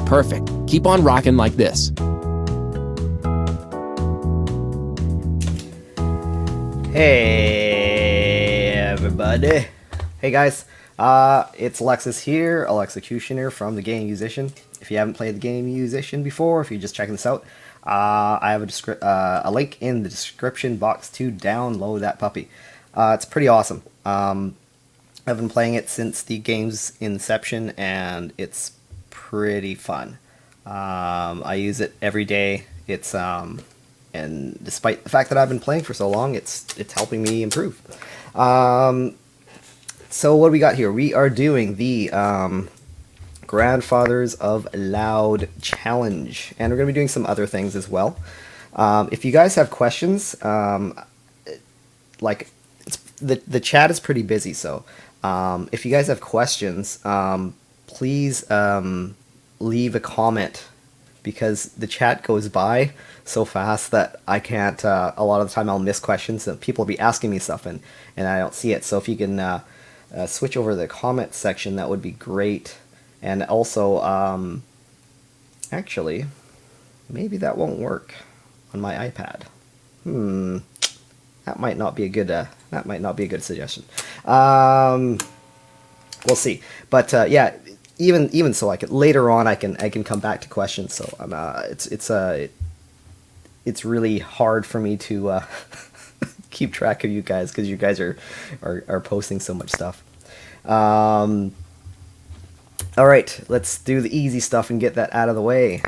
Perfect. Keep on rocking like this. Hey everybody. Hey guys. It's Alexis here, Alexis Yousician here from the game Yousician. If you haven't played the game Yousician before, if you're just checking this out, I have a link in the description box to download that puppy. It's pretty awesome. I've been playing it since the game's inception, and it's pretty fun. I use it every day. It's and despite the fact that I've been playing for so long, it's helping me improve. So what do we got here? We are doing the Grandfathers of Loud Challenge, and we're going to be doing some other things as well. If you guys have questions, like the chat is pretty busy, so if you guys have questions, please leave a comment, because the chat goes by so fast that I can't, a lot of the time I'll miss questions, and people will be asking me stuff and I don't see it. So if you can switch over to the comment section, that would be great. And also, actually, maybe that won't work on my iPad. That might not be a good suggestion. We'll see. But yeah, even so, I can later on I can come back to questions. So it's really hard for me to keep track of you guys, because you guys are posting so much stuff. All right, let's do the easy stuff and get that out of the way.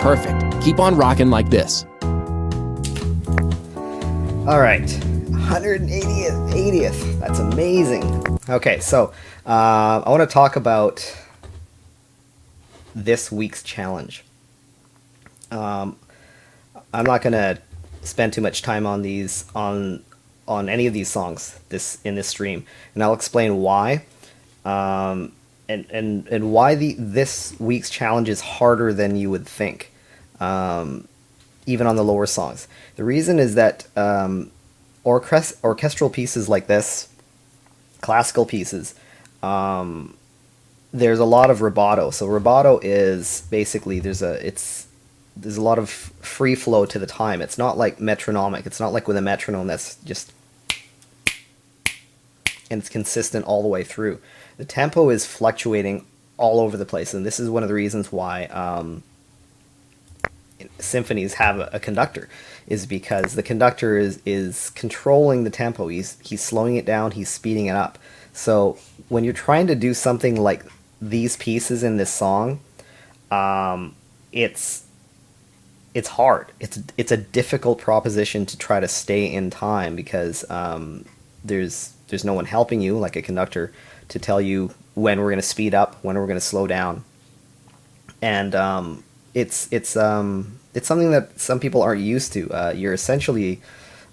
Perfect. Keep on rocking like this. All right, 180th. That's amazing. Okay, so I want to talk about this week's challenge. I'm not going to spend too much time on these on any of these songs in this stream, and I'll explain why. And why this week's challenge is harder than you would think, even on the lower songs. The reason is that orchestral pieces like this, classical pieces, there's a lot of rubato. So rubato is basically there's a lot of free flow to the time. It's not like metronomic. It's not like with a metronome that's just and it's consistent all the way through. The tempo is fluctuating all over the place, and this is one of the reasons why symphonies have a conductor, is because the conductor is controlling the tempo. He's slowing it down, he's speeding it up. So when you're trying to do something like these pieces in this song, it's hard. It's a difficult proposition to try to stay in time, because there's no one helping you, like a conductor, to tell you when we're going to speed up, when we're going to slow down. And it's something that some people aren't used to. You're essentially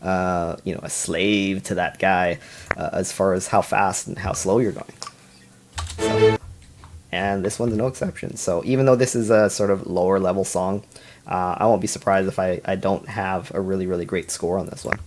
a slave to that guy as far as how fast and how slow you're going. So, and this one's no exception. So even though this is a sort of lower level song, I won't be surprised if I don't have a really, really great score on this one.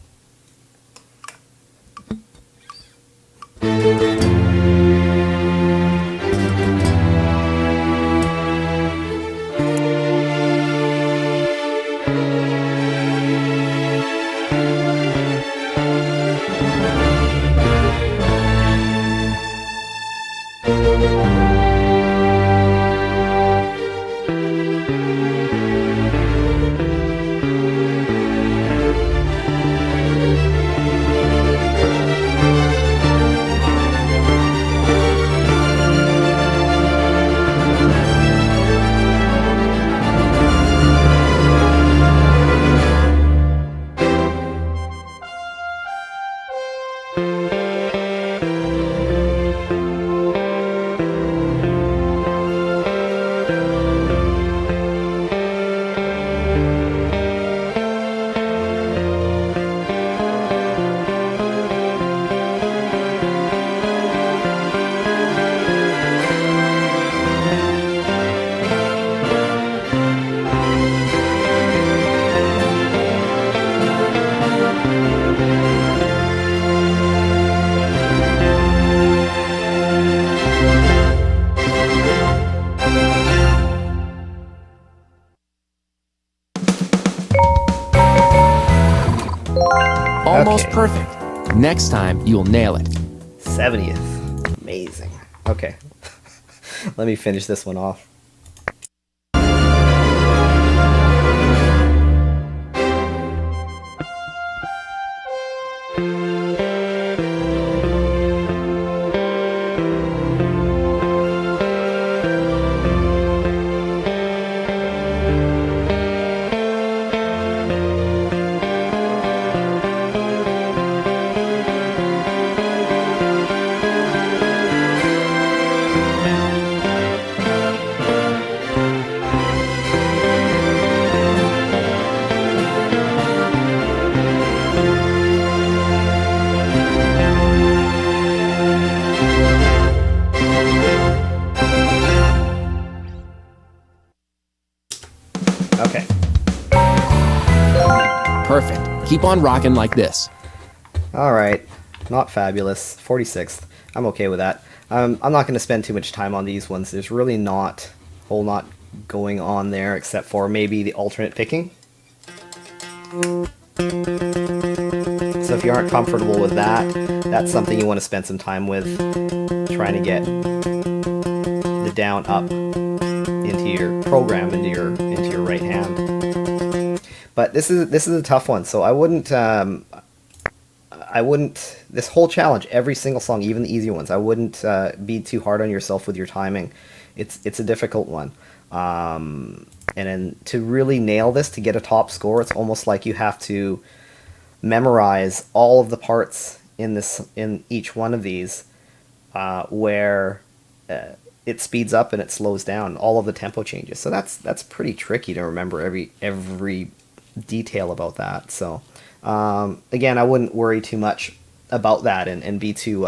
Almost Okay. perfect. Next time, you'll nail it. 70th. Amazing. Okay. Let me finish this one off. Okay. Perfect. Keep on rocking like this. All right. Not fabulous. 46th. I'm okay with that. I'm not going to spend too much time on these ones. There's really not a whole lot going on there, except for maybe the alternate picking. So if you aren't comfortable with that, that's something you want to spend some time with, trying to get the down up into your program, into your right hand. But this is a tough one, so I wouldn't this whole challenge, every single song, even the easy ones, I wouldn't be too hard on yourself with your timing. It's a difficult one. And then to really nail this, to get a top score, it's almost like you have to memorize all of the parts in each one of these, where it speeds up and it slows down, all of the tempo changes. So that's pretty tricky to remember every detail about that. So again, I wouldn't worry too much about that and be too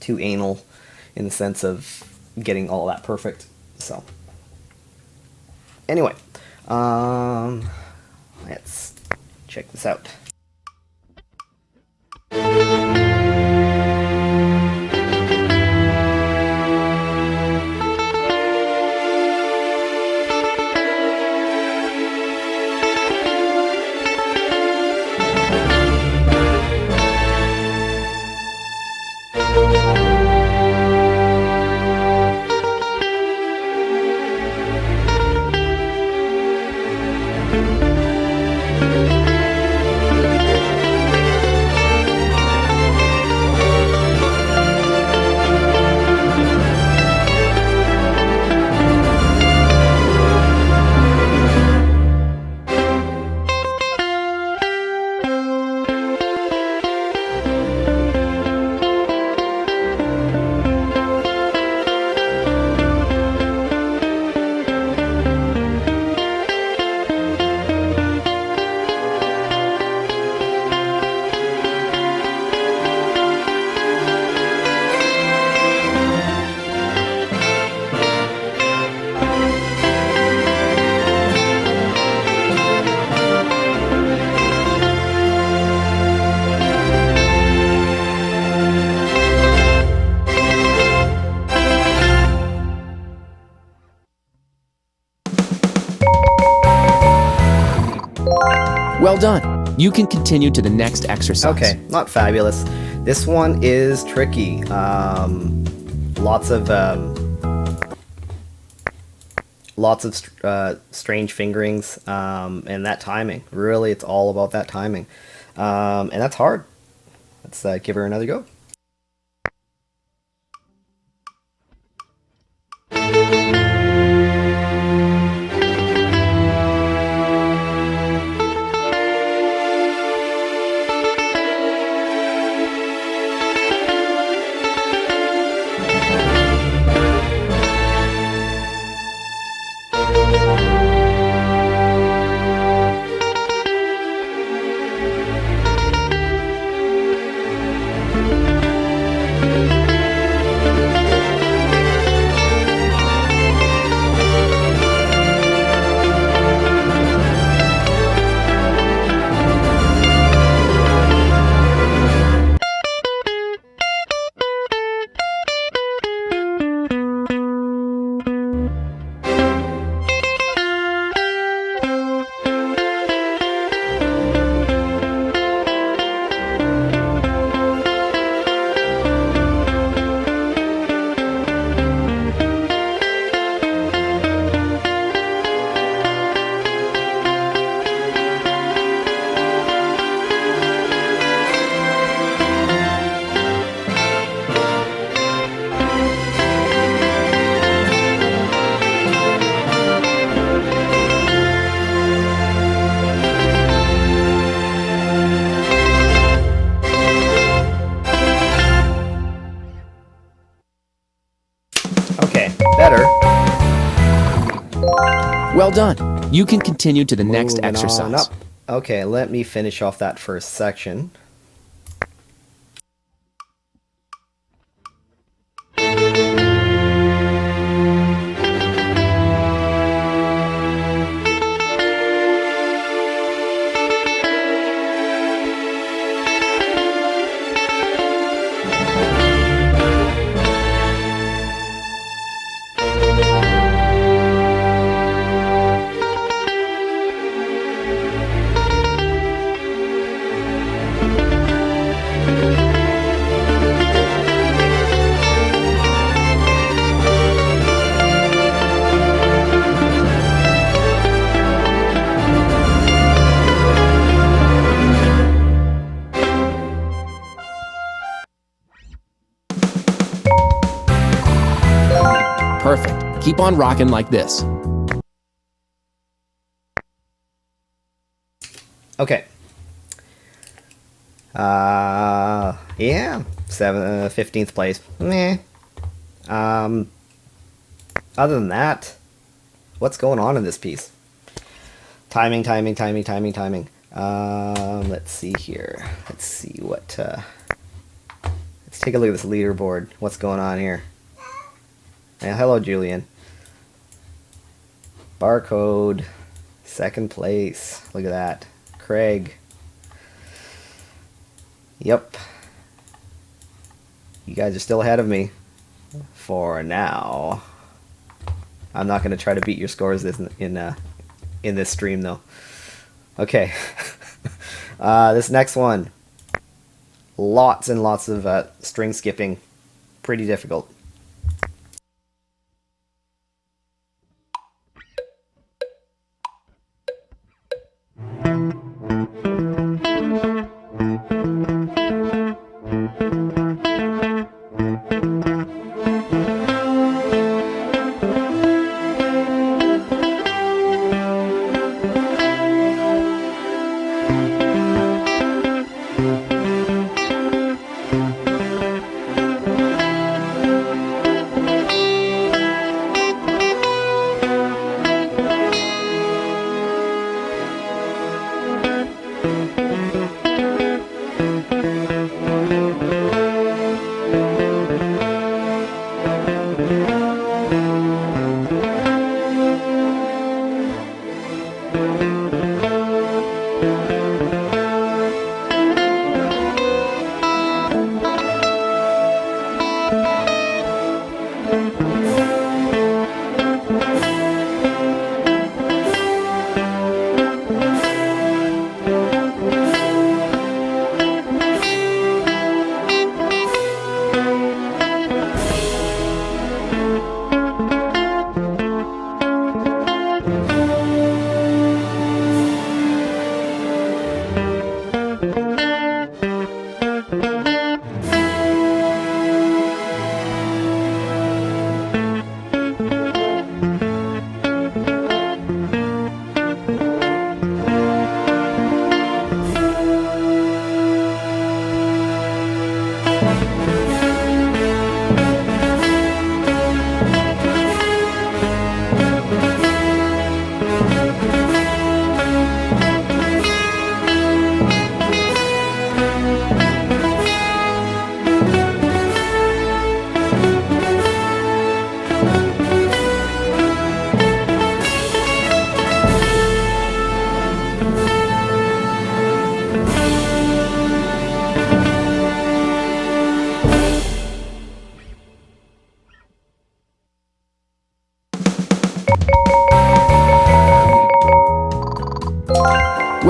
anal in the sense of getting all that perfect. So anyway, let's check this out. Well done. You can continue to the next exercise. Okay, not fabulous. This one is tricky. Lots of strange fingerings, and that timing. Really, it's all about that timing, and that's hard. Let's give her another go. Okay, better. Well done. You can continue to the next Moving on exercise. up. Okay, let me finish off that first section. Perfect. Keep on rocking like this. Okay. Yeah, 15th place. Meh. Other than that, what's going on in this piece? Timing. Let's see here. Let's see what. Let's take a look at this leaderboard. What's going on here? Yeah, hello, Julian. Barcode, 2nd place. Look at that. Craig. Yep. You guys are still ahead of me. For now. I'm not going to try to beat your scores in this stream, though. Okay. This next one. Lots and lots of string skipping. Pretty difficult.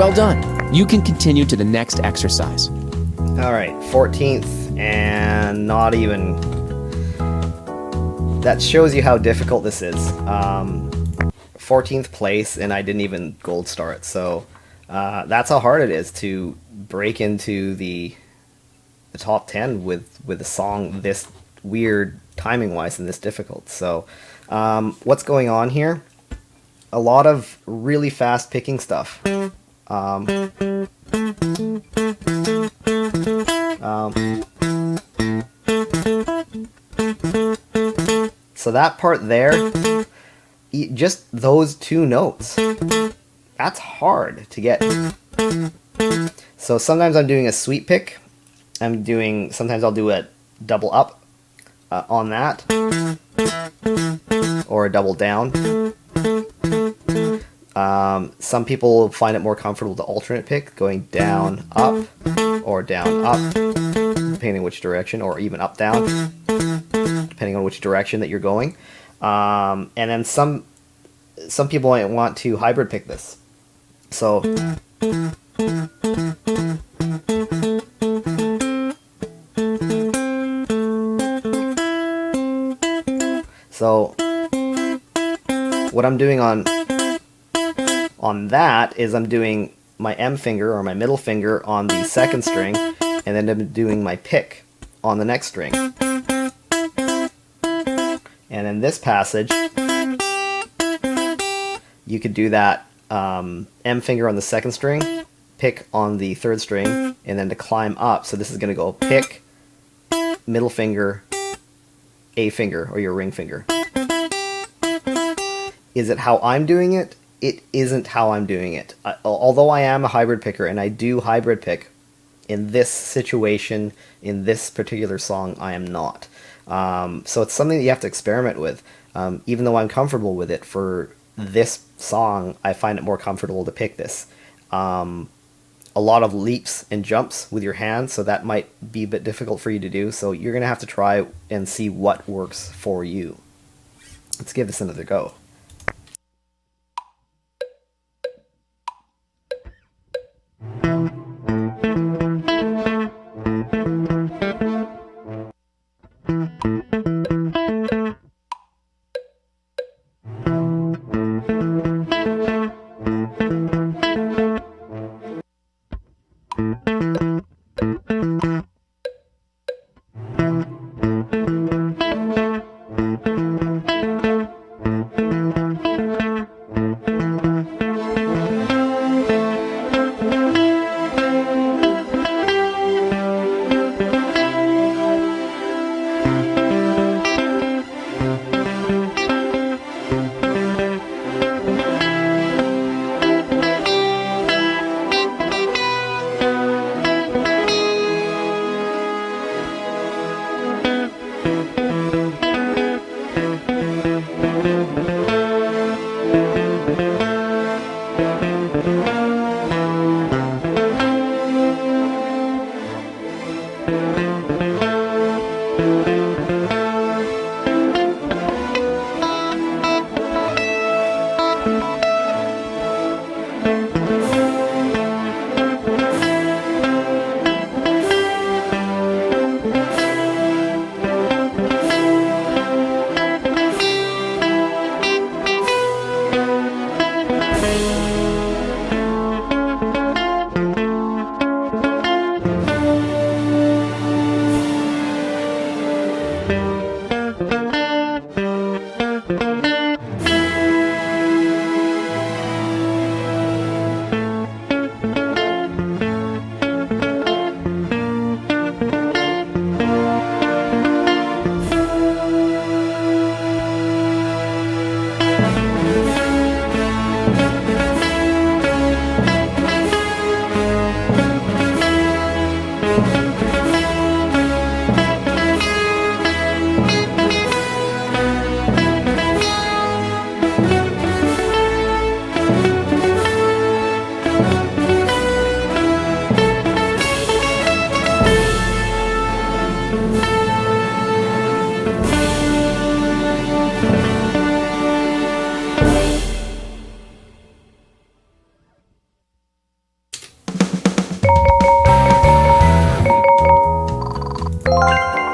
Well done. You can continue to the next exercise. All right, 14th, and not even. That shows you how difficult this is. 14th place, and I didn't even gold star it. So that's how hard it is to break into the top 10 with a song this weird timing wise and this difficult. So what's going on here? A lot of really fast picking stuff. So that part there, just those two notes, that's hard to get. So sometimes I'm doing a sweep pick. Sometimes I'll do a double up on that, or a double down. Some people find it more comfortable to alternate pick, going down, up, or down, up, depending on which direction, or even up, down, depending on which direction that you're going. And then some people might want to hybrid pick this. So what I'm doing on that is I'm doing my M finger or my middle finger on the second string, and then I'm doing my pick on the next string. And in this passage, you could do that M finger on the second string, pick on the third string, and then to climb up. So this is going to go pick, middle finger, A finger, or your ring finger. Is it how I'm doing it? It isn't how I'm doing it. Although I am a hybrid picker, and I do hybrid pick, in this situation, in this particular song, I am not. So it's something that you have to experiment with. Even though I'm comfortable with it, for this song, I find it more comfortable to pick this. A lot of leaps and jumps with your hands, so that might be a bit difficult for you to do. So you're going to have to try and see what works for you. Let's give this another go.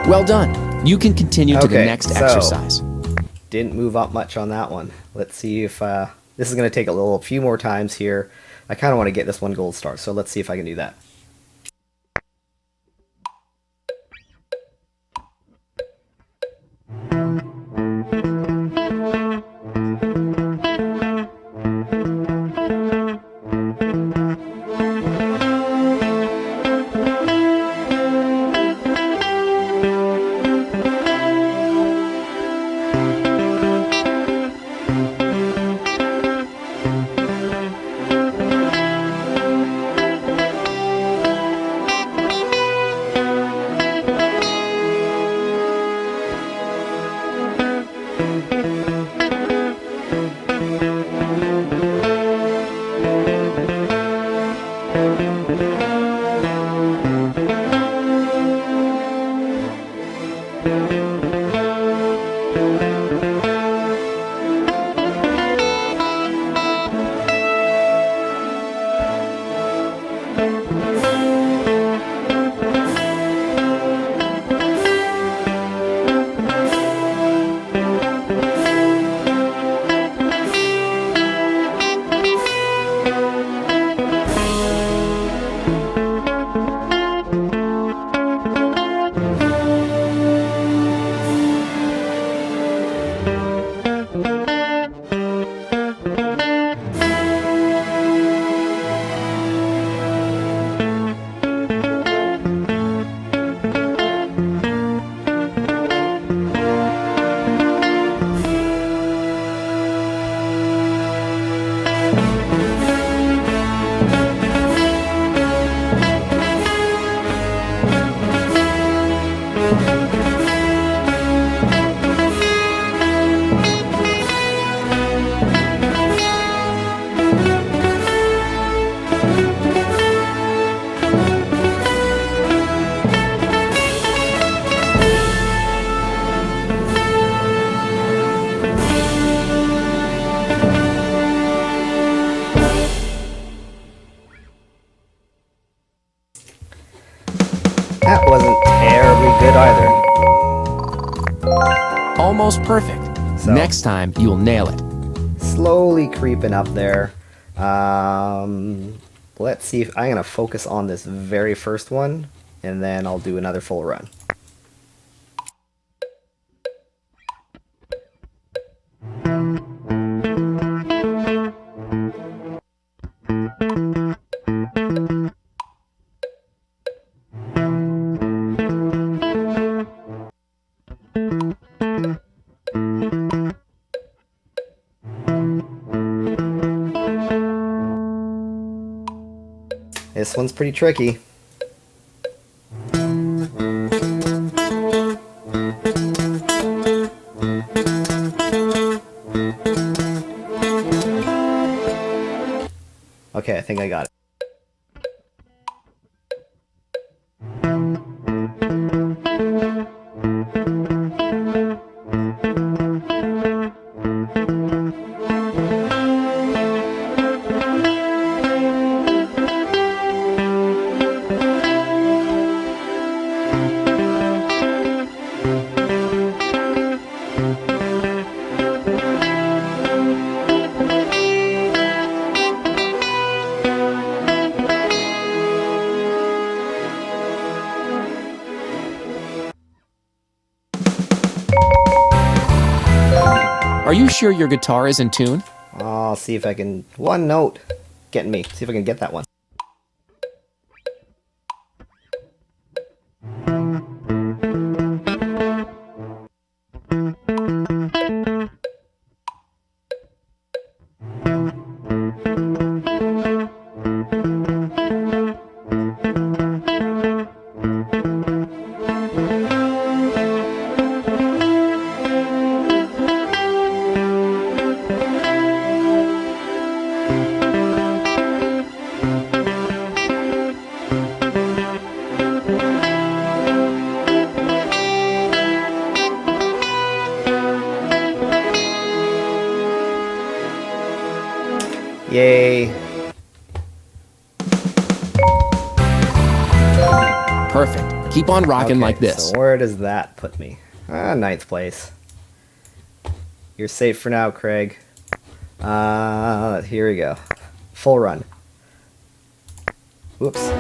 Well done. You can continue to the Okay, next so- exercise. Didn't move up much on that one. Let's see if this is going to take a few more times here. I kind of want to get this one gold star, so let's see if I can do that. That wasn't terribly good either. Almost perfect. So- Next time, you'll nail it. Slowly creeping up there. Let's see if I'm going to focus on this very first one, and then I'll do another full run. This one's pretty tricky. Okay, I think I got it. Are you sure your guitar is in tune? I'll see if I can... One note getting me. See if I can get that one. Yay. Perfect. Keep on rocking like Okay, this. so where does that put me? Ninth place. You're safe for now, Craig. Here we go. Full run. Whoops.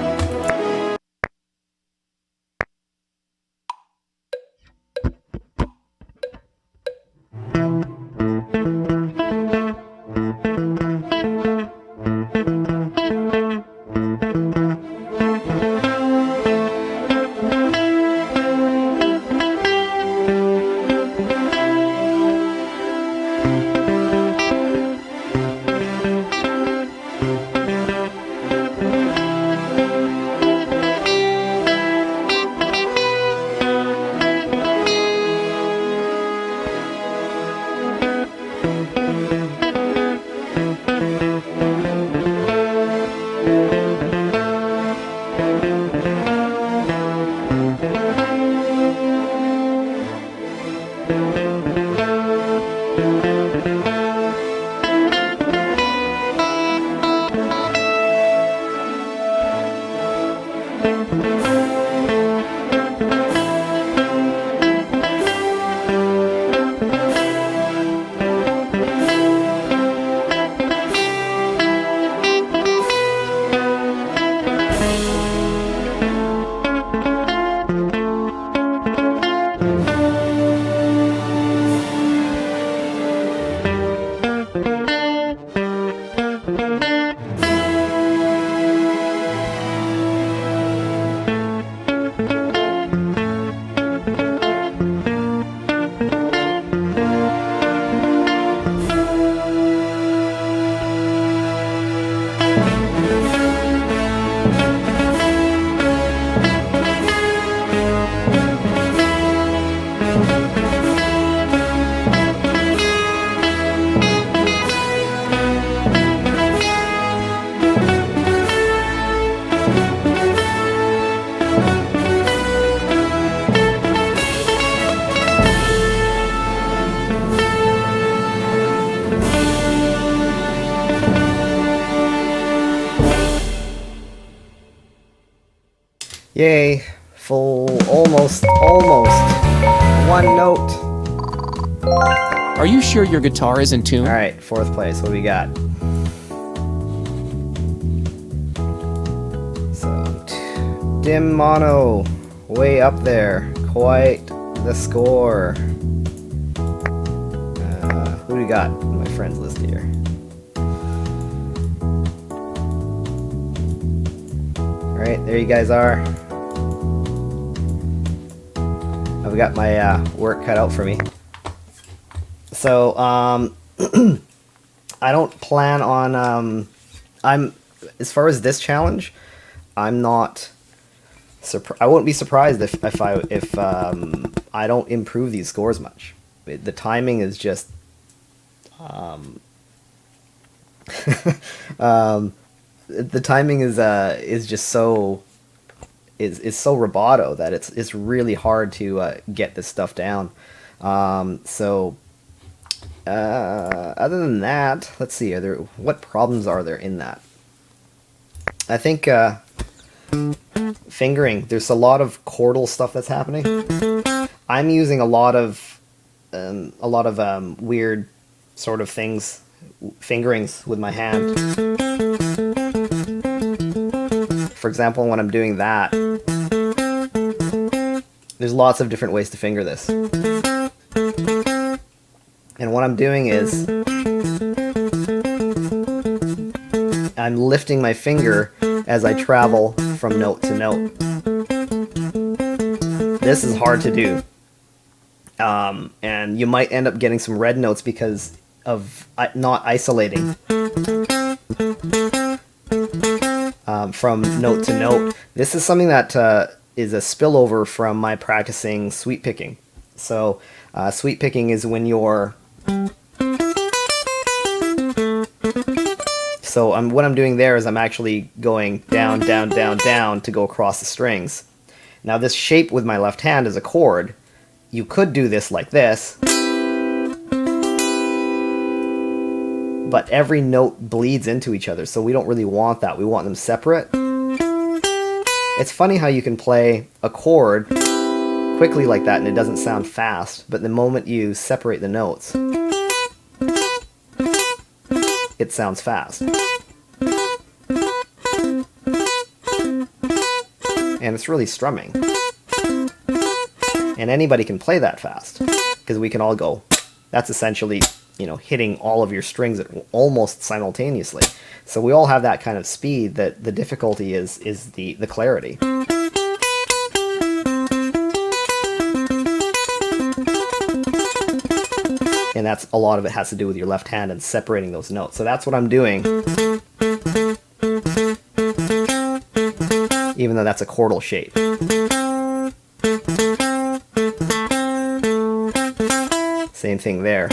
Yay. Full, almost. One note. Are you sure your guitar is in tune? Alright, fourth place. What do we got? So, dim mono. Way up there. Quite the score. Who do we got on my friends list here? Alright, there you guys are. I've got my work cut out for me. So, I don't plan on, as far as this challenge, I'm not, I won't be surprised if I don't improve these scores much. The timing is just, the timing is just so, is so rubato that it's really hard to get this stuff down. Other than that, let's see, what problems are there in that? I think fingering, there's a lot of chordal stuff that's happening. I'm using a lot of weird sort of things, fingerings with my hand. For example, when I'm doing that, there's lots of different ways to finger this. And what I'm doing is, I'm lifting my finger as I travel from note to note. This is hard to do. And you might end up getting some red notes because of not isolating from note to note. This is something that is a spillover from my practicing sweep picking. So sweep picking is when you're... So what I'm doing there is I'm actually going down, down, down, down to go across the strings. Now this shape with my left hand is a chord. You could do this like this, but every note bleeds into each other, so we don't really want that. We want them separate. it's funny how you can play a chord quickly like that and it doesn't sound fast, but the moment you separate the notes, it sounds fast. And it's really strumming. And anybody can play that fast, because we can all go. That's essentially, you know, hitting all of your strings almost simultaneously. So we all have that kind of speed. That the difficulty is the clarity. And that's a lot of it has to do with your left hand and separating those notes. So that's what I'm doing. Even though that's a chordal shape. Same thing there.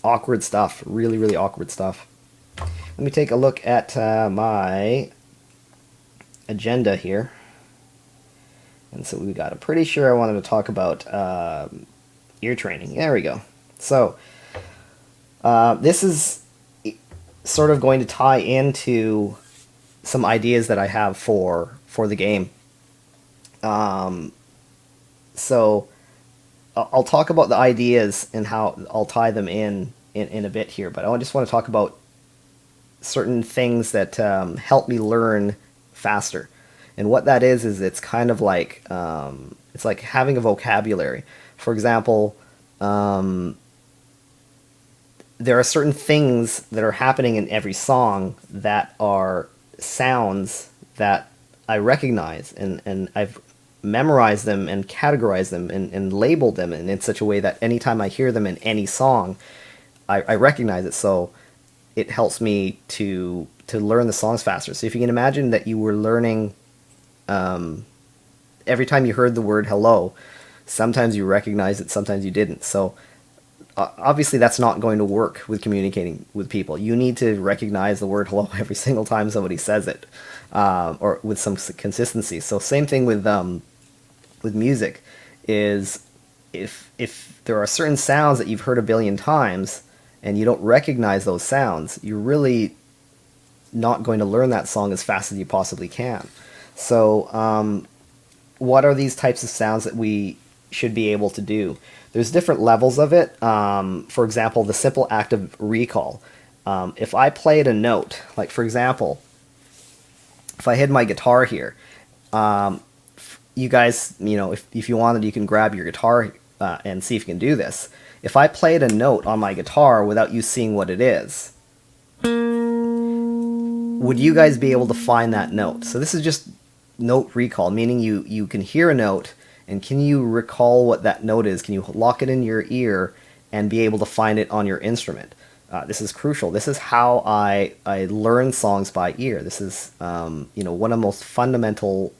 Awkward stuff. Really, really awkward stuff. Let me take a look at my agenda here. And so we got, I'm pretty sure I wanted to talk about ear training. There we go. So this is sort of going to tie into some ideas that I have for the game. So I'll talk about the ideas and how I'll tie them in a bit here, but I just want to talk about certain things that help me learn faster. And what that is it's kind of like it's like having a vocabulary. For example, there are certain things that are happening in every song that are sounds that I recognize, and I've memorized them and categorized them and labeled them in such a way that anytime I hear them in any song, I recognize it. So it helps me to learn the songs faster. So if you can imagine that you were learning, every time you heard the word hello, sometimes you recognized it, sometimes you didn't. So obviously that's not going to work with communicating with people. You need to recognize the word hello every single time somebody says it, or with some consistency. So same thing with music, is if there are certain sounds that you've heard a billion times and you don't recognize those sounds, you're really not going to learn that song as fast as you possibly can. So what are these types of sounds that we should be able to do? There's different levels of it. For example, the simple act of recall. If I played a note, like for example, if I hit my guitar here, you guys, you know, if you wanted, you can grab your guitar and see if you can do this. If I played a note on my guitar without you seeing what it is, would you guys be able to find that note? So this is just note recall, meaning you can hear a note, and can you recall what that note is? Can you lock it in your ear and be able to find it on your instrument? This is crucial. This is how I learn songs by ear. This is you know, one of the most fundamental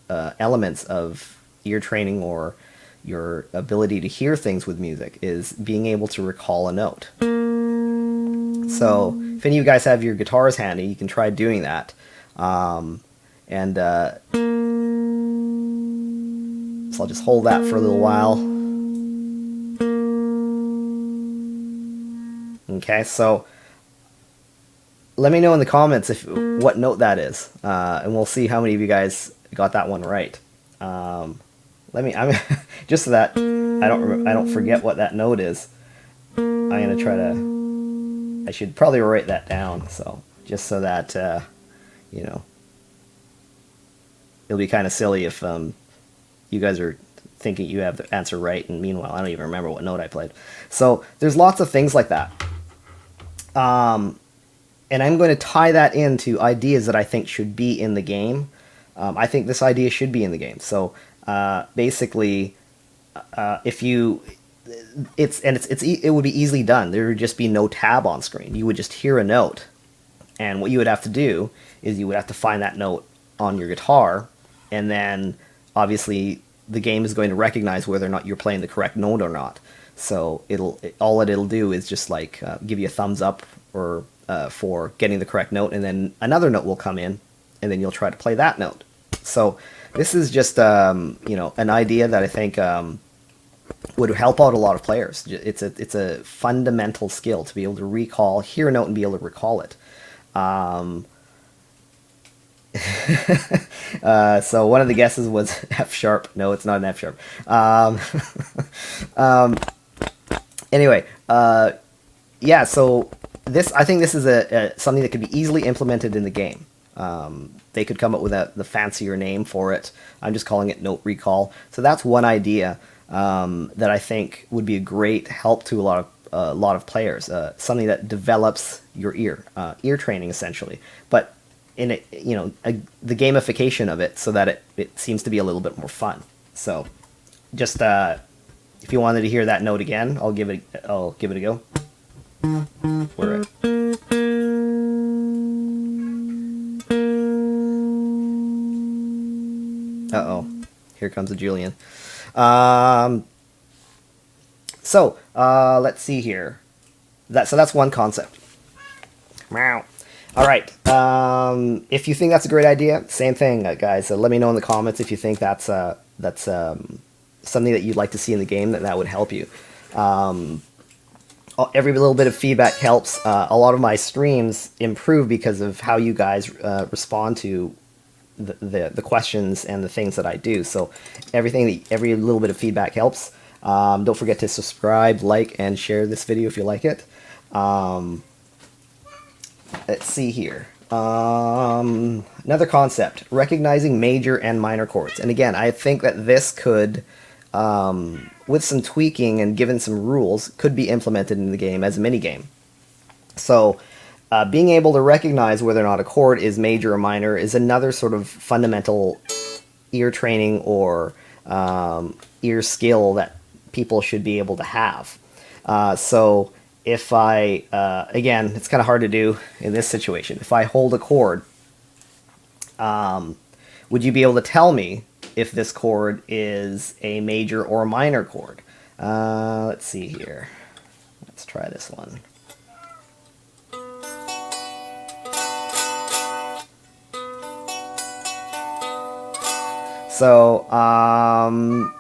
elements of ear training, or your ability to hear things with music, is being able to recall a note. So if any of you guys have your guitars handy, you can try doing that. So I'll just hold that for a little while. Okay, so let me know in the comments what note that is, and we'll see how many of you guys got that one right. I'm just so that I don't forget what that note is. I'm gonna try to. I should probably write that down, so just so that you know, it'll be kind of silly if you guys are thinking you have the answer right, and meanwhile I don't even remember what note I played. So there's lots of things like that. And I'm going to tie that into ideas that I think should be in the game. I think this idea should be in the game. So basically, if you, it would be easily done. There would just be no tab on screen. You would just hear a note, and what you would have to do is you would have to find that note on your guitar, and then obviously the game is going to recognize whether or not you're playing the correct note or not. So all it'll do is just like give you a thumbs up or for getting the correct note, and then another note will come in, and then you'll try to play that note. So this is just you know, an idea that I think would help out a lot of players. It's a fundamental skill to be able to recall, hear a note, and be able to recall it. So one of the guesses was F sharp. No, it's not an F sharp. Anyway, yeah. So this, I think this is something that could be easily implemented in the game. They could come up with the fancier name for it. I'm just calling it note recall. So that's one idea that I think would be a great help to a lot of players. Something that develops your ear training essentially, but in it, the gamification of it, so that it seems to be a little bit more fun. So, just if you wanted to hear that note again, I'll give it a go. We're at. Uh-oh. Here comes a Julian. Let's see here. So that's one concept. Meow. All right. If you think that's a great idea, same thing, guys. Let me know in the comments if you think that's something that you'd like to see in the game that would help you. Every little bit of feedback helps. A lot of my streams improve because of how you guys respond to the questions and the things that I do. So every little bit of feedback helps. Don't forget to subscribe, like, and share this video if you like it. Let's see here. Another concept, recognizing major and minor chords. And again, I think that this could, with some tweaking and given some rules, could be implemented in the game as a mini game. So being able to recognize whether or not a chord is major or minor is another sort of fundamental ear training or ear skill that people should be able to have. So if I, again, it's kind of hard to do in this situation. If I hold a chord, would you be able to tell me if this chord is a major or minor chord? Let's see here. Let's try this one. So, I'm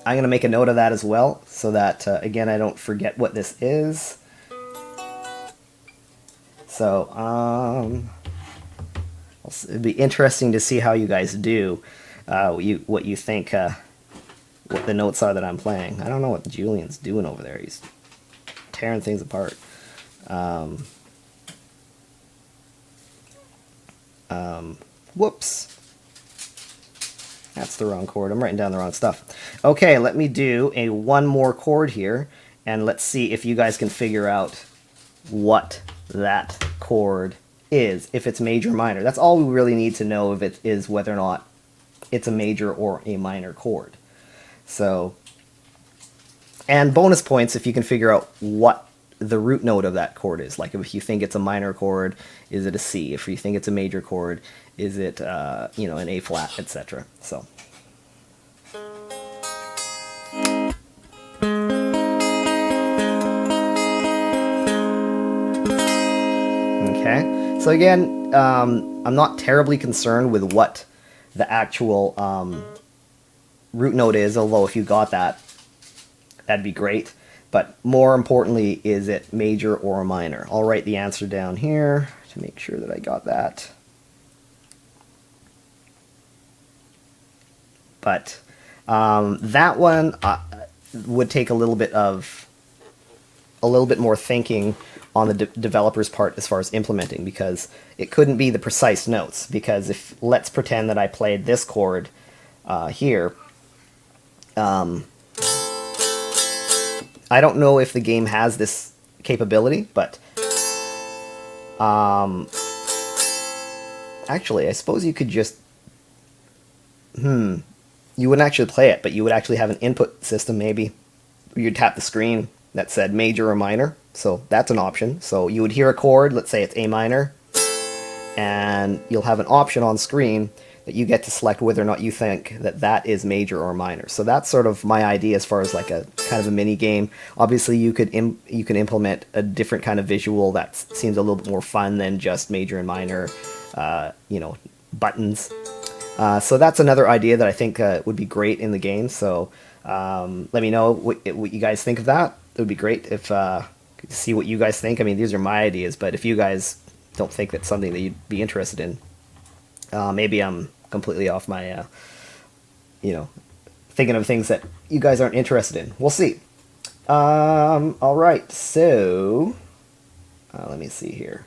going to make a note of that as well, so that, again, I don't forget what this is. So, it'd be interesting to see how you guys do, what you think, what the notes are that I'm playing. I don't know what Julian's doing over there. He's tearing things apart. Whoops. That's the wrong chord. I'm writing down the wrong stuff. Okay, let me do one more chord here, and let's see if you guys can figure out what that chord is, if it's major or minor. That's all we really need to know, if it is whether or not it's a major or a minor chord. So, and bonus points if you can figure out what the root note of that chord is. Like if you think it's a minor chord, is it a C? If you think it's a major chord, is it an A flat, etc. So. Okay. So again, I'm not terribly concerned with what the actual root note is, although if you got that, that'd be great. But more importantly, is it major or minor? I'll write the answer down here to make sure that I got that. But that one would take a little bit more thinking on the developer's part as far as implementing, because it couldn't be the precise notes. Because if, let's pretend that I played this chord here, I don't know if the game has this capability, but actually, I suppose you could just, you wouldn't actually play it, but you would actually have an input system maybe. You'd tap the screen that said major or minor, so that's an option. So you would hear a chord, let's say it's A minor, and you'll have an option on screen that you get to select whether or not you think that that is major or minor. So that's sort of my idea as far as like a kind of a mini game. Obviously, you can implement a different kind of visual that seems a little bit more fun than just major and minor, buttons. So that's another idea that I think would be great in the game. So let me know what you guys think of that. It would be great if see what you guys think. I mean, these are my ideas, but if you guys don't think that's something that you'd be interested in. Maybe I'm completely off my, thinking of things that you guys aren't interested in. We'll see. All right, so let me see here.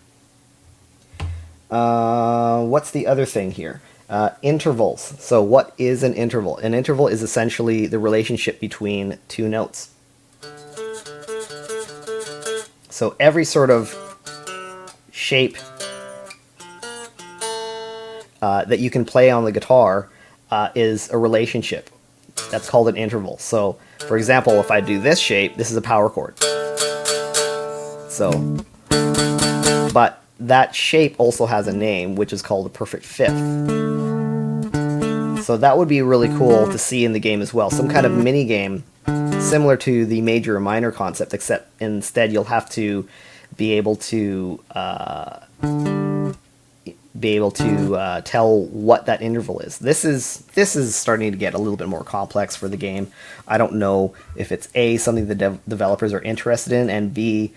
What's the other thing here? Intervals. So what is an interval? An interval is essentially the relationship between two notes. So every sort of shape that you can play on the guitar is a relationship. That's called an interval. So, for example, if I do this shape, this is a power chord. So, but that shape also has a name, which is called a perfect fifth. So that would be really cool to see in the game as well. Some kind of mini game similar to the major or minor concept, except instead you'll have to be able to tell what that interval is. This is starting to get a little bit more complex for the game. I don't know if it's A, something the developers are interested in, and B,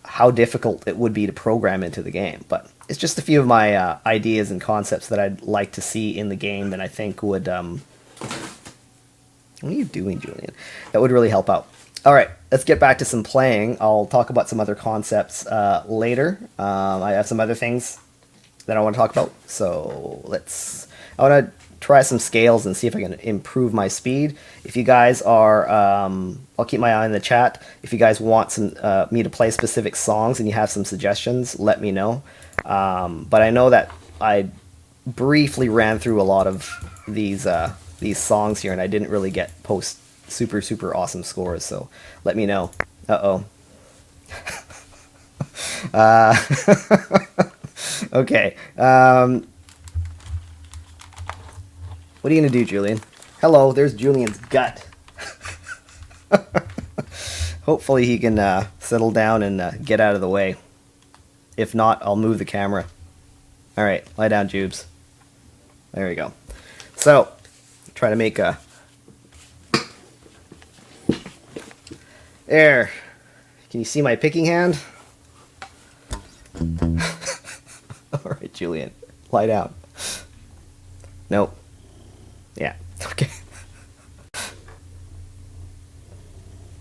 how difficult it would be to program into the game. But it's just a few of my ideas and concepts that I'd like to see in the game that I think would... what are you doing, Julian? That would really help out. All right, let's get back to some playing. I'll talk about some other concepts later. I have some other things that I want to talk about. So I want to try some scales and see if I can improve my speed. If you guys are, I'll keep my eye on the chat. If you guys want some me to play specific songs and you have some suggestions, let me know. But I know that I briefly ran through a lot of these songs here, and I didn't really get super awesome scores. So let me know. Okay. What are you going to do, Julian? Hello, there's Julian's gut. Hopefully he can settle down and get out of the way. If not, I'll move the camera. Alright, lie down, Jubes. There we go. So, try to make a... There. Can you see my picking hand? Alright, Julian. Lie down. Nope. Yeah. Okay.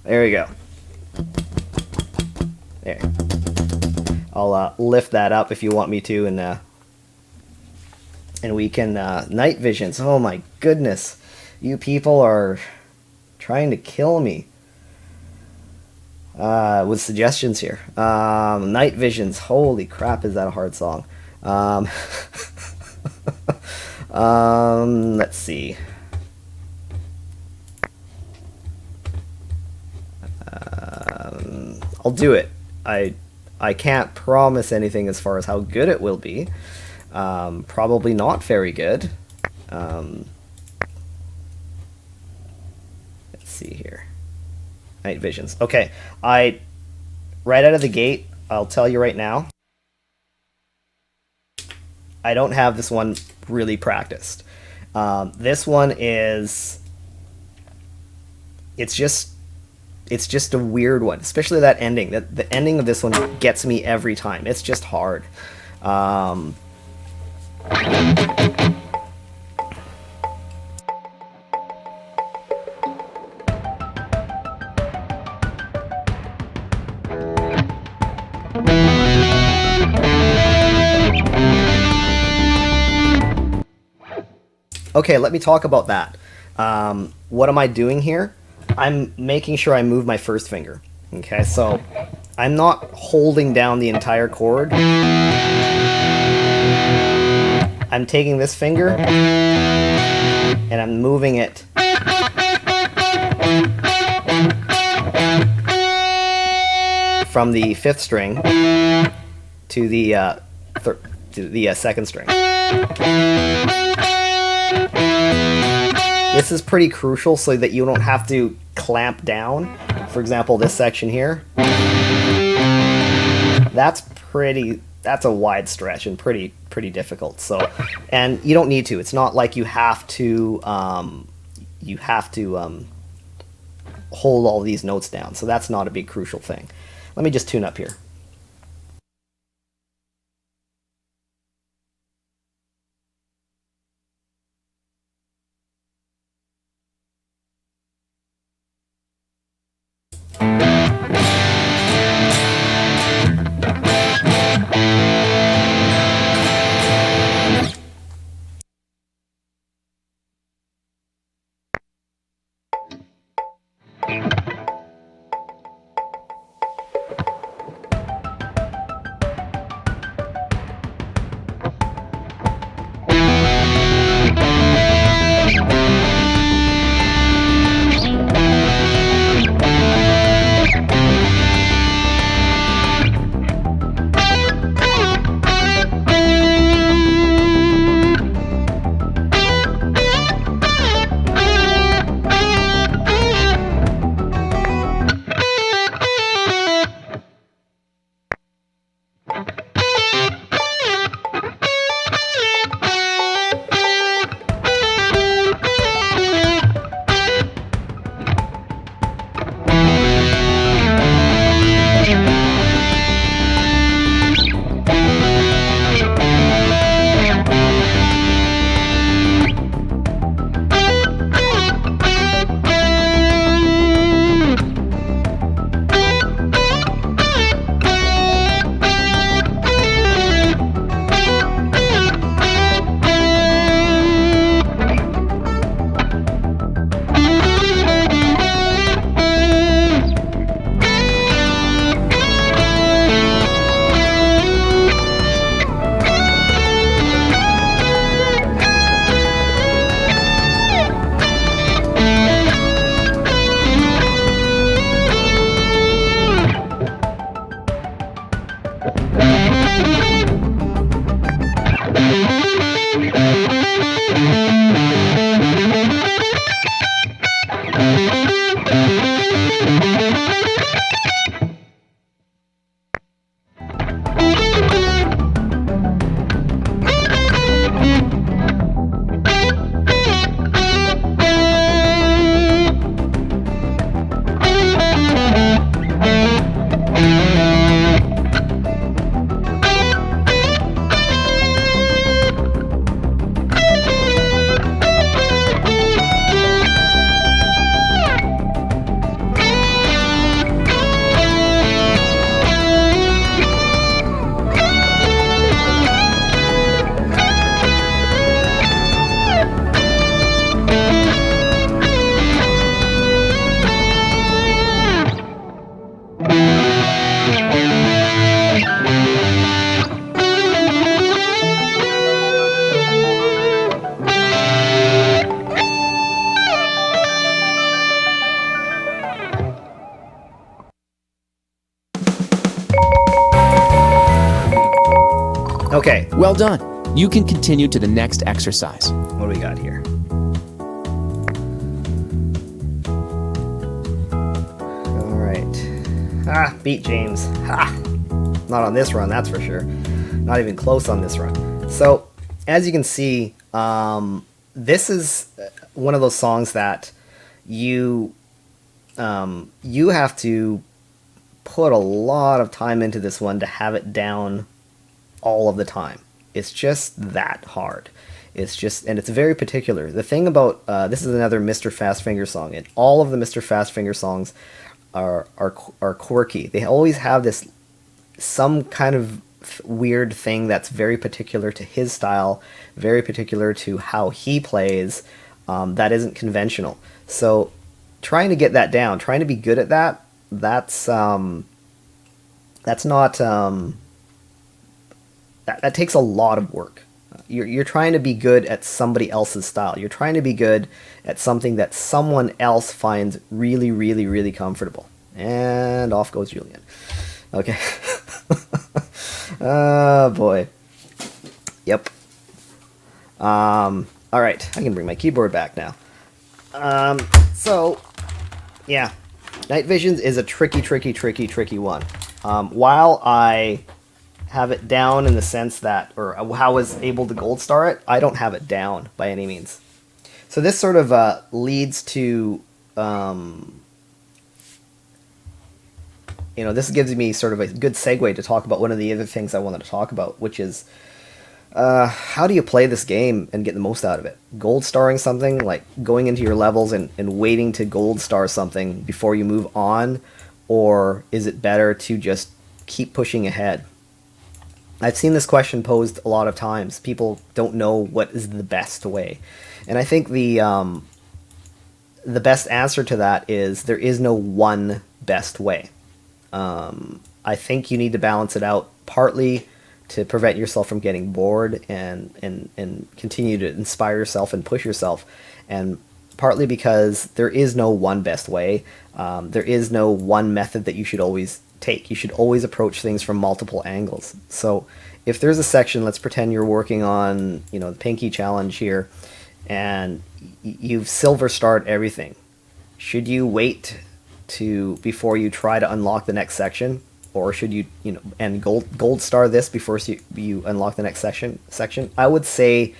There we go. There. I'll lift that up if you want me to, and we can night visions. Oh my goodness, you people are trying to kill me with suggestions here. Night visions. Holy crap, is that a hard song? Let's see. I'll do it. I can't promise anything as far as how good it will be. Probably not very good. Let's see here. Night visions. Okay, right out of the gate, I'll tell you right now, I don't have this one really practiced. This one is... It's just a weird one, especially that ending. The ending of this one gets me every time. It's just hard. Okay, let me talk about that. What am I doing here? I'm making sure I move my first finger. Okay, so I'm not holding down the entire chord. I'm taking this finger and I'm moving it from the fifth string to the second string. This is pretty crucial so that you don't have to clamp down. For example, this section here. That's a wide stretch and pretty difficult. So, and you don't need to. It's not like you have to hold all these notes down. So that's not a big crucial thing. Let me just tune up here. Okay, Well done. You can continue to the next exercise. what do we got here? All right. Beat James. Not on this run, that's for sure. Not even close on this run. So, as you can see, this is one of those songs that you have to put a lot of time into this one to have it down all of the time. It's just that hard. It's just, and it's very particular. The thing about this is another Mr. Fastfinger song, and all of the Mr. Fastfinger songs are quirky. They always have this some kind of weird thing that's very particular to his style, very particular to how he plays, that isn't conventional. So trying to get that down, trying to be good at that, that's not that takes a lot of work. You're trying to be good at somebody else's style. You're trying to be good at something that someone else finds really, really, really comfortable. And off goes Julian. Okay. Oh, boy. Yep. All right. I can bring my keyboard back now. So, yeah. Night Visions is a tricky one. While I have it down in the sense that, or how I was able to gold star it, I don't have it down by any means. So this sort of leads to, this gives me sort of a good segue to talk about one of the other things I wanted to talk about, which is how do you play this game and get the most out of it? Gold starring something, like going into your levels and waiting to gold star something before you move on, or is it better to just keep pushing ahead? I've seen this question posed a lot of times. People don't know what is the best way. And I think the best answer to that is there is no one best way. I think you need to balance it out, partly to prevent yourself from getting bored and continue to inspire yourself and push yourself, and partly because there is no one best way. There is no one method that you should always take. You should always approach things from multiple angles. So if there's a section, let's pretend you're working on, the Pinky Challenge here, and you've silver starred everything. Should you wait before you try to unlock the next section, or should you, and gold star this before you unlock the next section? I would say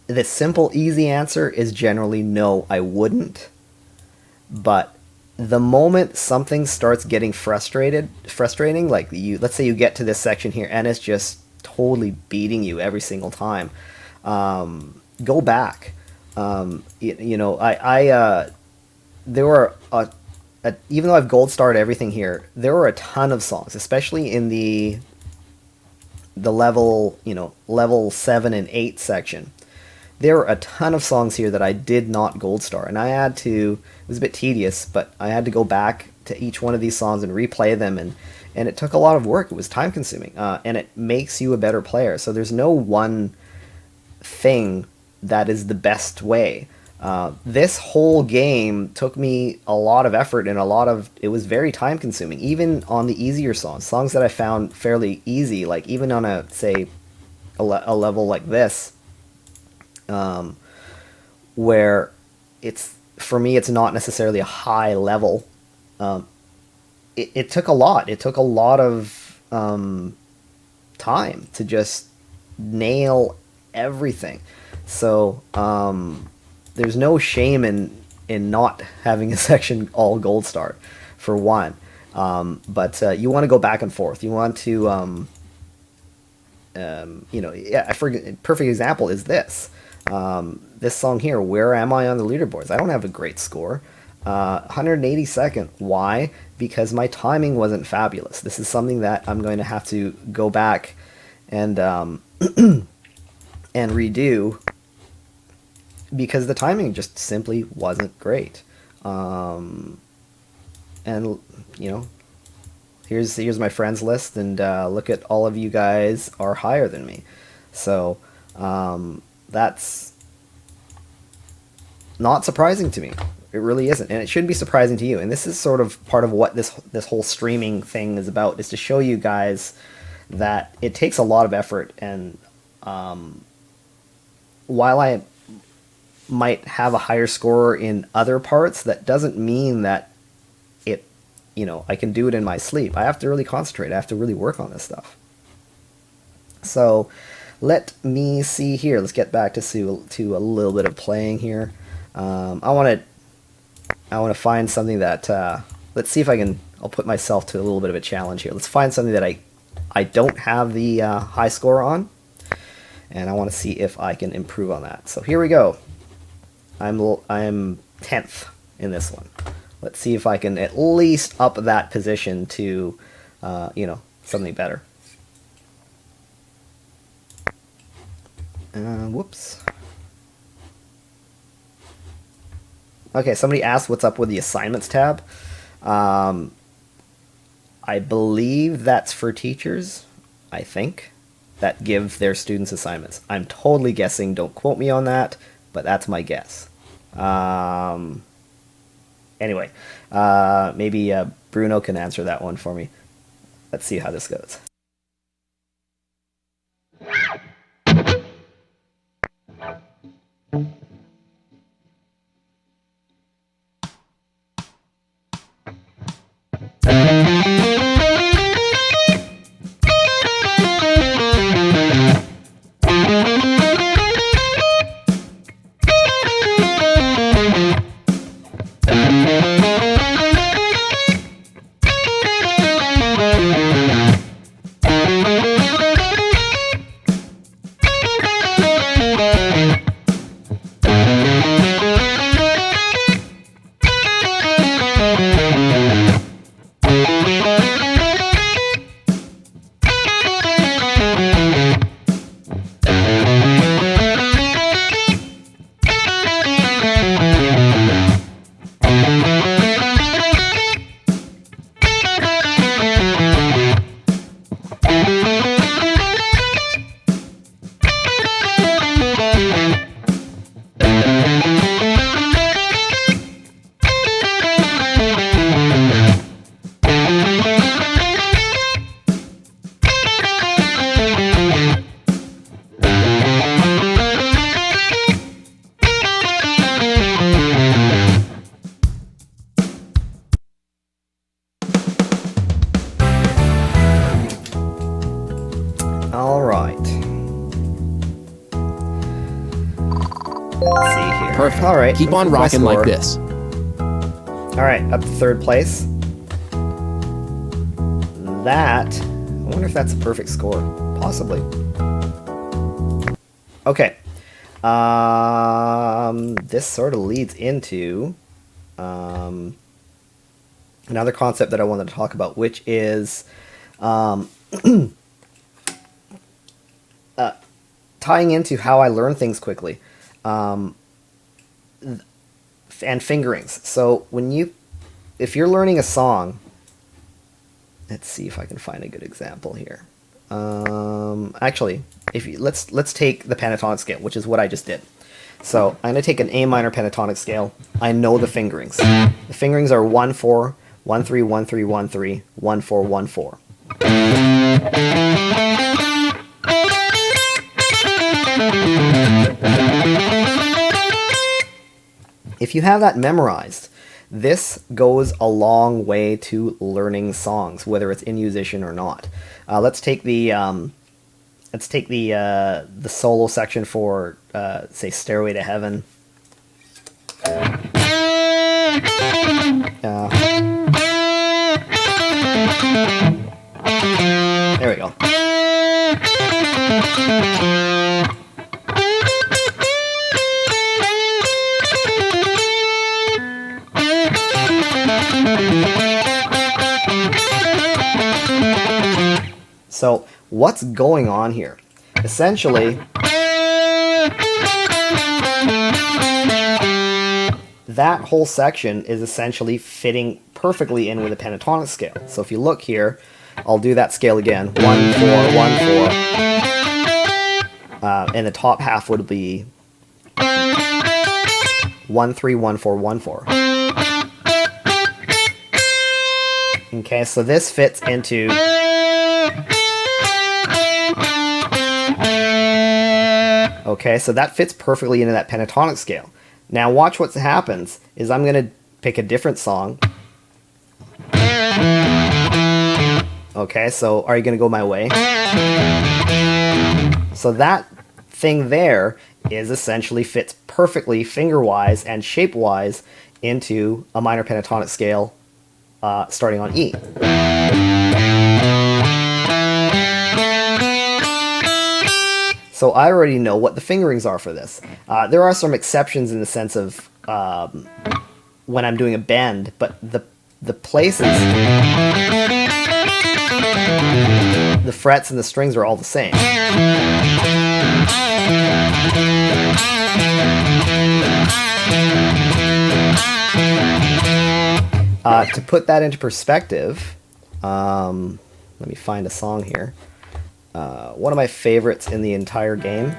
the simple, easy answer is generally no, I wouldn't. But the moment something starts getting frustrating, like let's say you get to this section here and it's just totally beating you every single time, go back. There were even though I've gold starred everything here, there were a ton of songs, especially in the level 7 and 8 section. There were a ton of songs here that I did not gold star, and I had to, it was a bit tedious, but I had to go back to each one of these songs and replay them, and it took a lot of work. It was time consuming, and it makes you a better player. So there's no one thing that is the best way. This whole game took me a lot of effort and it was very time consuming, even on the easier songs that I found fairly easy, like even on a, say, a level like this, where for me, it's not necessarily a high level. It took a lot. It took a lot of time to just nail everything. So there's no shame in not having a section all gold star, for one. But you want to go back and forth. You want to, yeah, I forget. Perfect example is this. This song here, Where Am I on the Leaderboards? I don't have a great score. 182nd. Why? Because my timing wasn't fabulous. This is something that I'm going to have to go back and and redo, because the timing just simply wasn't great. And here's my friends list, and look at all of you guys are higher than me. So that's not surprising to me. It really isn't, and it shouldn't be surprising to you. And this is sort of part of what this whole streaming thing is about, is to show you guys that it takes a lot of effort. And while I might have a higher score in other parts, that doesn't mean that I can do it in my sleep. I have to really concentrate. I have to really work on this stuff. So let me see here. Let's get back to a little bit of playing here. I want to find something that, let's see if I'll put myself to a little bit of a challenge here. Let's find something that I don't have the high score on, and I want to see if I can improve on that. So here we go. I'm 10th in this one. Let's see if I can at least up that position to, something better. Whoops. Okay, somebody asked what's up with the assignments tab. I believe that's for teachers, I think, that give their students assignments. I'm totally guessing, don't quote me on that, but that's my guess. Anyway, maybe Bruno can answer that one for me. Let's see how this goes. Perfect. All right. Keep on rocking like this. All right, up to third place. I wonder if that's a perfect score. Possibly. Okay. This sort of leads into another concept that I wanted to talk about, which is tying into how I learn things quickly. And fingerings. So if you're learning a song, let's see if I can find a good example here. Actually, let's take the pentatonic scale, which is what I just did. So I'm going to take an A minor pentatonic scale. I know the fingerings. The fingerings are 1-4, 1-3, 1-3, 1-3, 1-4, 1-4. If you have that memorized, this goes a long way to learning songs, whether it's in Yousician or not. Let's take the solo section for say Stairway to Heaven. There we go. So what's going on here? Essentially, that whole section is essentially fitting perfectly in with a pentatonic scale. So if you look here, I'll do that scale again. 1-4, 1-4. And the top half would be 1-3, 1-4, 1-4. Okay, so this fits into... Okay, so that fits perfectly into that pentatonic scale. Now watch what happens, is I'm going to pick a different song. Okay, so are you going to go my way? So that thing there is essentially fits perfectly finger-wise and shape-wise into a minor pentatonic scale starting on E. So I already know what the fingerings are for this. There are some exceptions in the sense of when I'm doing a bend, but the places, the frets and the strings are all the same. To put that into perspective, let me find a song here. One of my favorites in the entire game.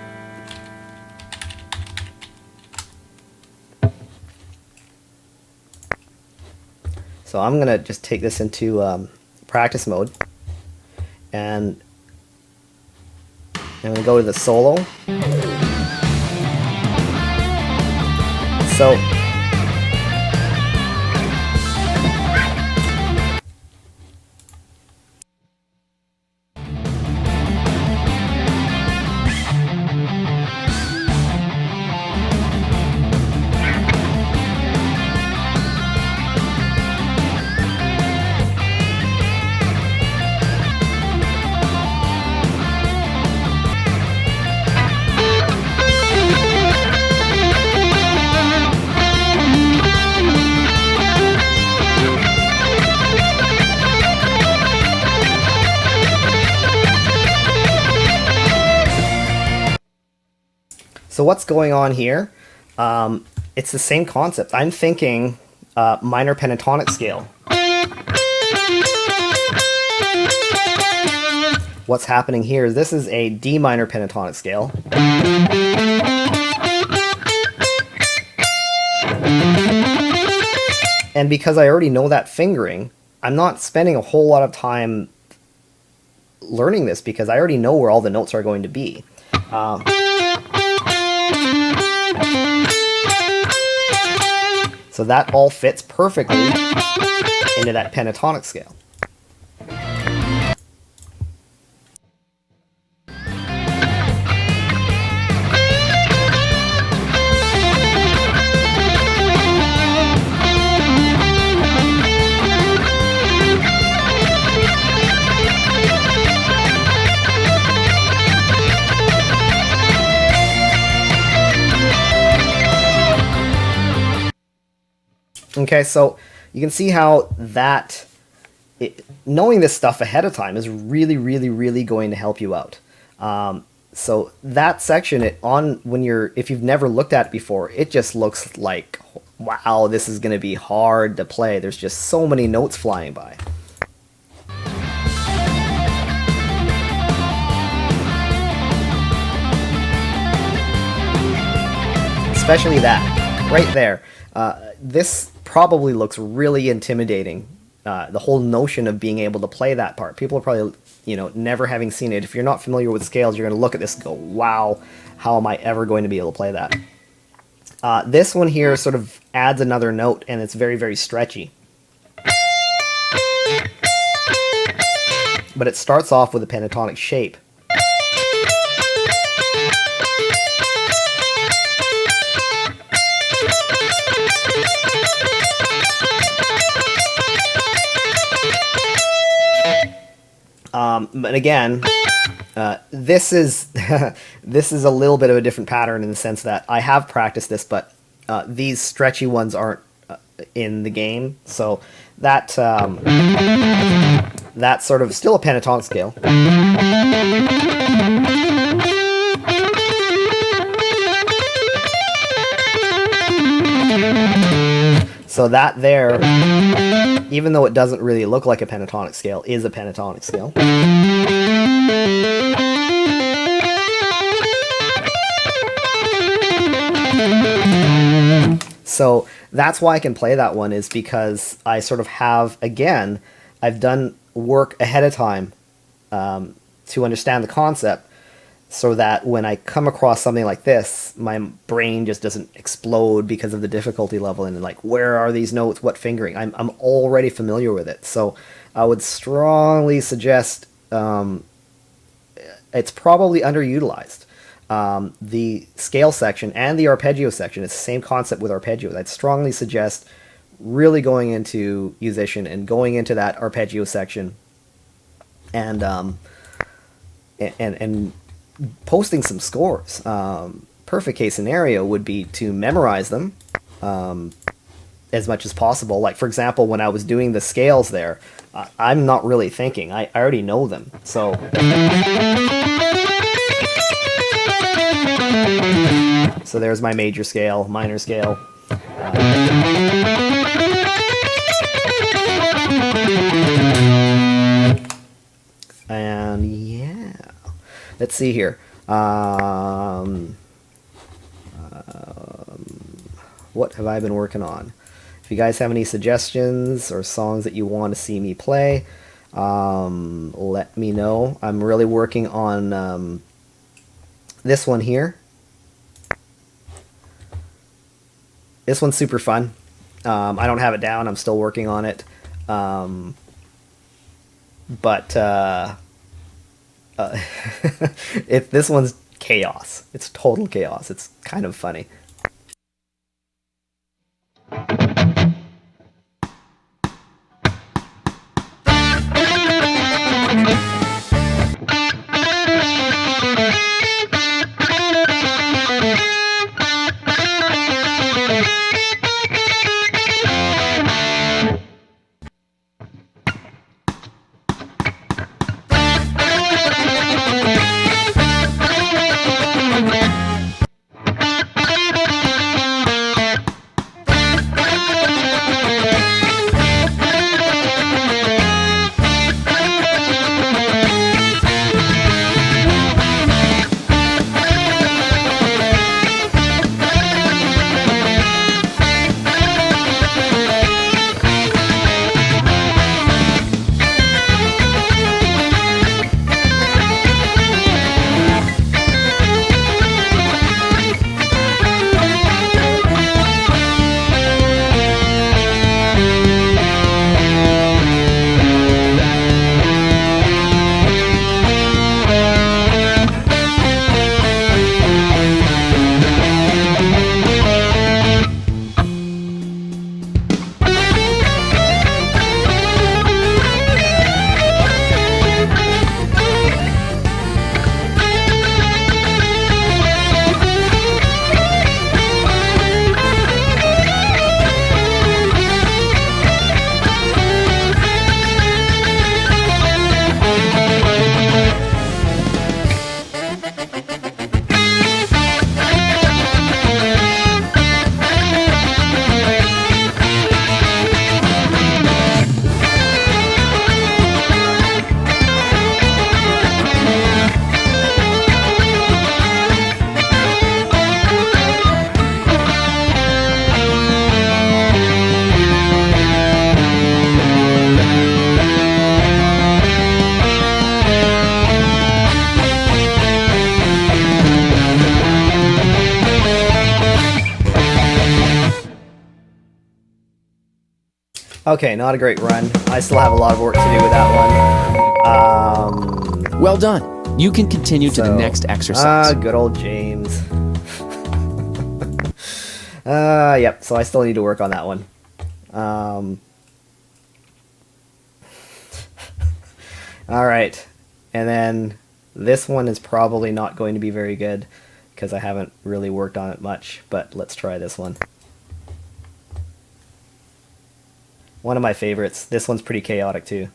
So I'm going to just take this into practice mode. And I'm going to go to the solo. So... So what's going on here? It's the same concept. I'm thinking minor pentatonic scale. What's happening here is this is a D minor pentatonic scale. And because I already know that fingering, I'm not spending a whole lot of time learning this because I already know where all the notes are going to be. So that all fits perfectly into that pentatonic scale. Okay, so you can see how that, knowing this stuff ahead of time is really, really, really going to help you out. So that section, if you've never looked at it before, it just looks like, wow, this is going to be hard to play. There's just so many notes flying by. especially that right there. This probably looks really intimidating. The whole notion of being able to play that part. People are probably, never having seen it. If you're not familiar with scales, you're going to look at this and go, wow, how am I ever going to be able to play that? This one here sort of adds another note, and it's very, very stretchy. But it starts off with a pentatonic shape. But again, this is this is a little bit of a different pattern in the sense that I have practiced this, but these stretchy ones aren't in the game, so that that's sort of still a pentatonic scale. So that there, even though it doesn't really look like a pentatonic scale, is a pentatonic scale. So that's why I can play that one, is because I sort of have, again, I've done work ahead of time to understand the concept, so that when I come across something like this, my brain just doesn't explode because of the difficulty level and like, where are these notes, what fingering? I'm already familiar with it. So I would strongly suggest, it's probably underutilized. The scale section and the arpeggio section, it's the same concept with arpeggios. I'd strongly suggest really going into Yousician and going into that arpeggio section and posting some scores. Perfect case scenario would be to memorize them as much as possible. Like, for example, when I was doing the scales there, I'm not really thinking. I already know them. So there's my major scale, minor scale. And yeah, let's see here. What have I been working on? If you guys have any suggestions or songs that you want to see me play, let me know. I'm really working on this one here. This one's super fun. I don't have it down. I'm still working on it. This one's chaos. It's total chaos. It's kind of funny. Okay, not a great run. I still have a lot of work to do with that one. Well done. You can continue to the next exercise. Good old James. Yep, so I still need to work on that one. Alright, and then this one is probably not going to be very good because I haven't really worked on it much, but let's try this one. One of my favorites. This one's pretty chaotic too.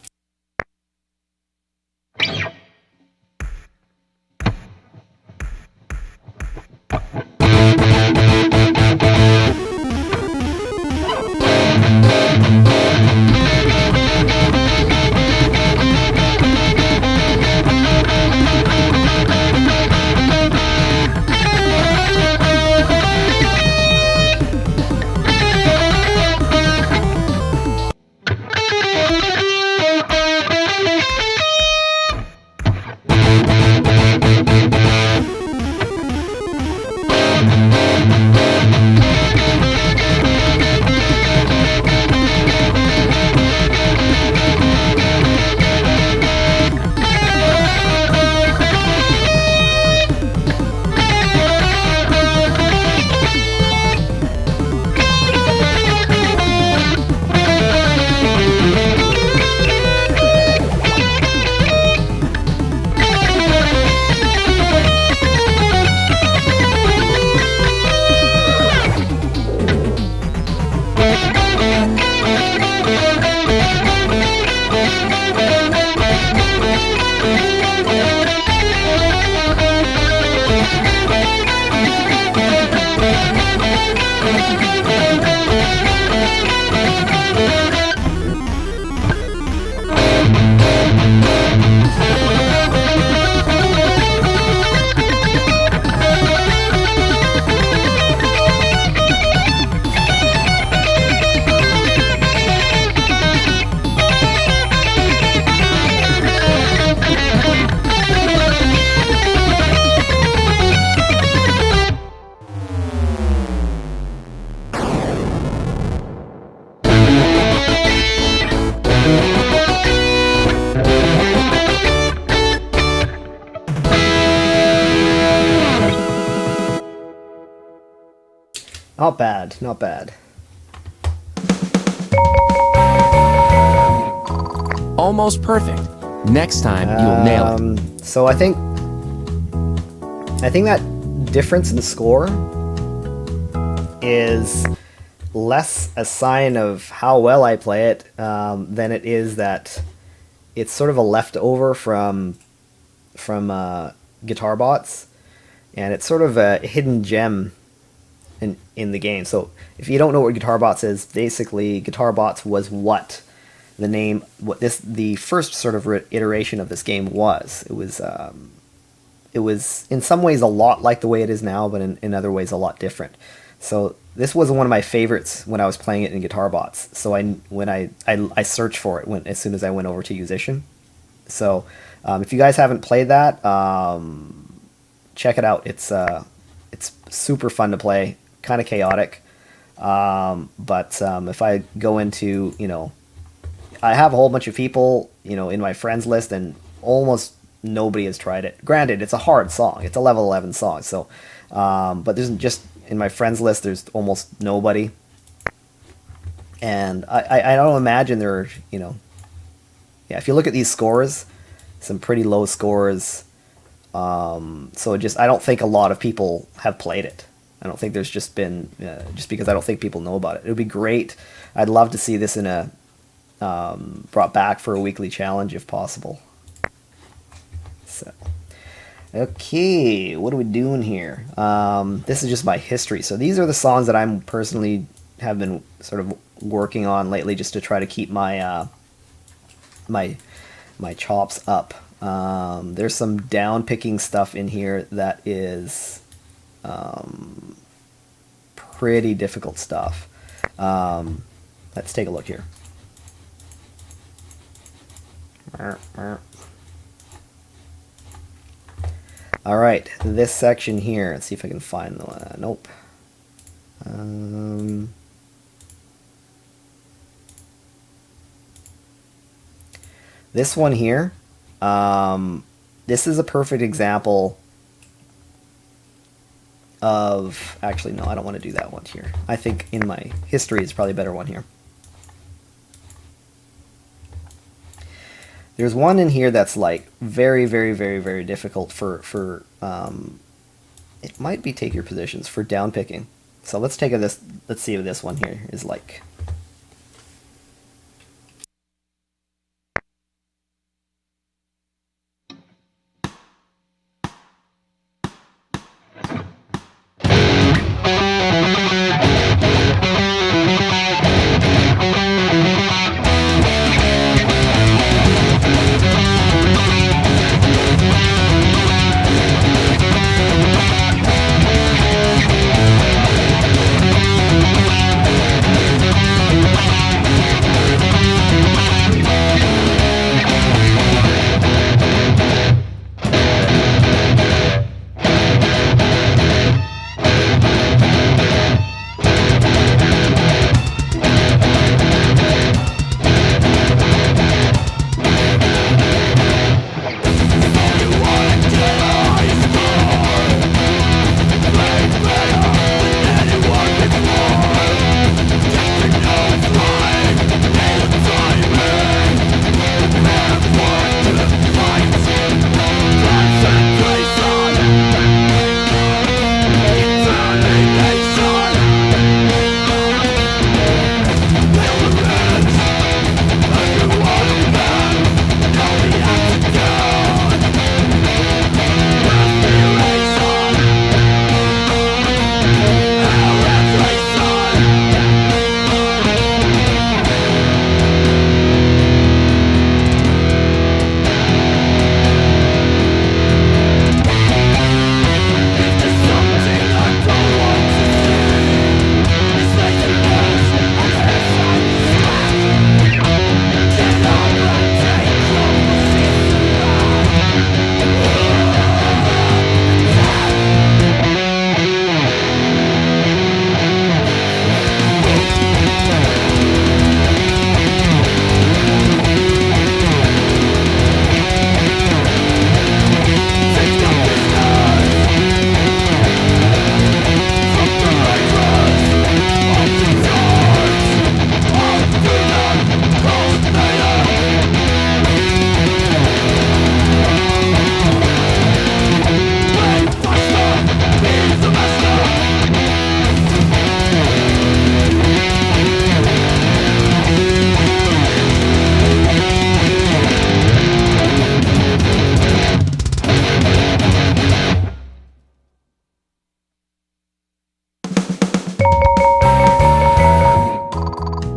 Not bad, not bad. Almost perfect. Next time, you'll nail it. So I think that difference in score is less a sign of how well I play it than it is that it's sort of a leftover from guitar bots, and it's sort of a hidden gem in the game. So if you don't know what guitar bots is, basically guitar bots was what the first sort of iteration of this game was. It was in some ways a lot like the way it is now, but in other ways a lot different. So this was one of my favorites when I was playing it in guitar bots. So when I searched for it as soon as I went over to Yousician. So if you guys haven't played that, check it out. It's super fun to play, kind of chaotic. But if I go into, I have a whole bunch of people, in my friends list, and almost nobody has tried it. Granted, it's a hard song. It's a level 11 song. So, but there's just, in my friends list, there's almost nobody. And I don't imagine there are, if you look at these scores, some pretty low scores. So I don't think a lot of people have played it. I don't think there's just been, just because I don't think people know about it. It would be great. I'd love to see this in brought back for a weekly challenge if possible. So, okay, what are we doing here? This is just my history. So these are the songs that I'm personally have been sort of working on lately, just to try to keep my my chops up. There's some down picking stuff in here that is pretty difficult stuff. Let's take a look here. All right, this section here. Let's see if I can find the one. Nope. This one here, this is a perfect example of, actually no, I don't want to do that one here. I think in my history is probably a better one here. There's one in here that's like very, very, very, very difficult for it might be take your positions for down picking. So let's take this. Let's see what this one here is like.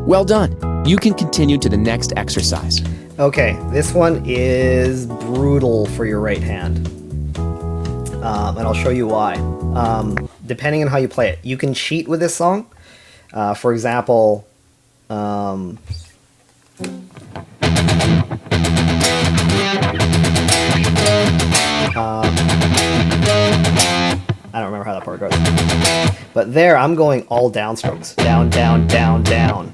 Well done. You can continue to the next exercise. Okay, this one is brutal for your right hand. And I'll show you why. Depending on how you play it. You can cheat with this song. For example, I don't remember how that part goes. But there, I'm going all downstrokes. Down, down, down, down.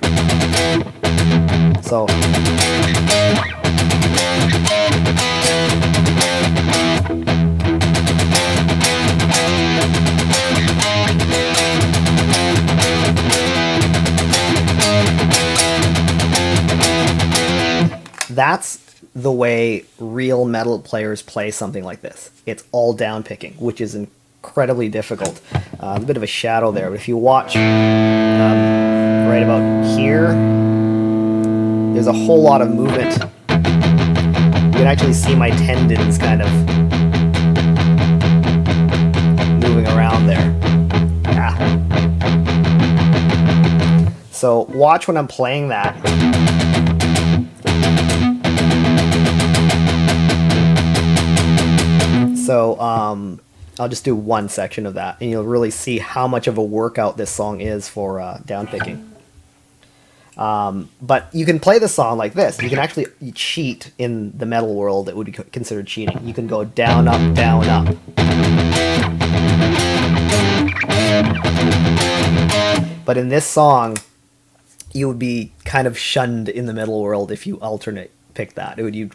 So... that's the way real metal players play something like this. It's all down picking, which is incredibly difficult. A bit of a shadow there, but if you watch right about here, there's a whole lot of movement. You can actually see my tendons kind of moving around there. Yeah. So watch when I'm playing that. So I'll just do one section of that, and you'll really see how much of a workout this song is for downpicking. But you can play the song like this. You can actually cheat in the metal world. It would be considered cheating. You can go down, up, down, up. But in this song, you would be kind of shunned in the metal world if you alternate pick that. It would you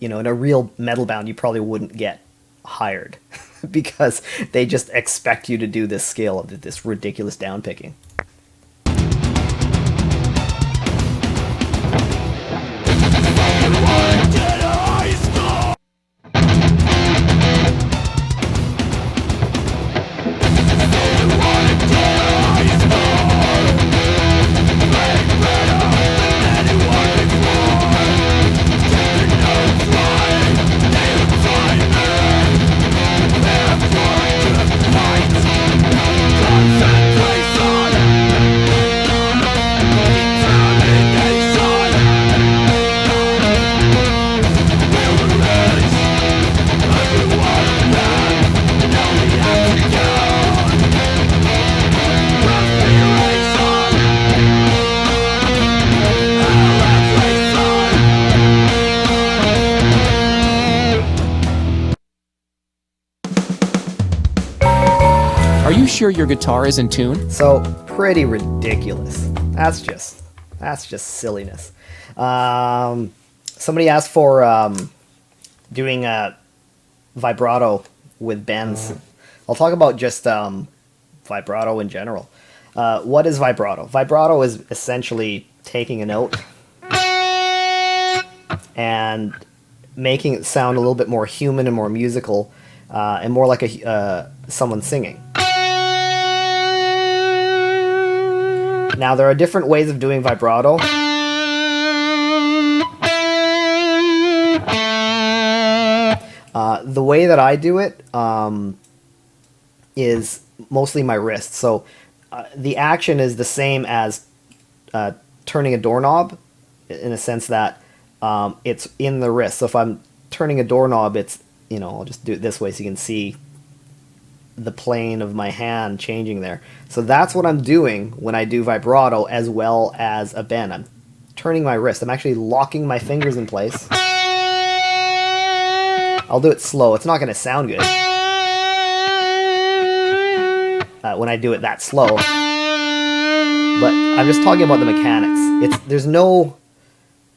know, in a real metal band, you probably wouldn't get hired because they just expect you to do this scale of this ridiculous down picking. Are you sure your guitar is in tune? So pretty ridiculous. That's just silliness. Somebody asked for doing a vibrato with bends. I'll talk about just vibrato in general. What is vibrato? Vibrato is essentially taking a note and making it sound a little bit more human and more musical, and more like someone singing. Now, there are different ways of doing vibrato. The way that I do it is mostly my wrist. So the action is the same as turning a doorknob, in a sense that it's in the wrist. So if I'm turning a doorknob, it's, you know, I'll just do it this way so you can see the plane of my hand changing there. So that's what I'm doing when I do vibrato as well as a bend. I'm turning my wrist. I'm actually locking my fingers in place. I'll do it slow. It's not going to sound good when I do it that slow. But I'm just talking about the mechanics. There's no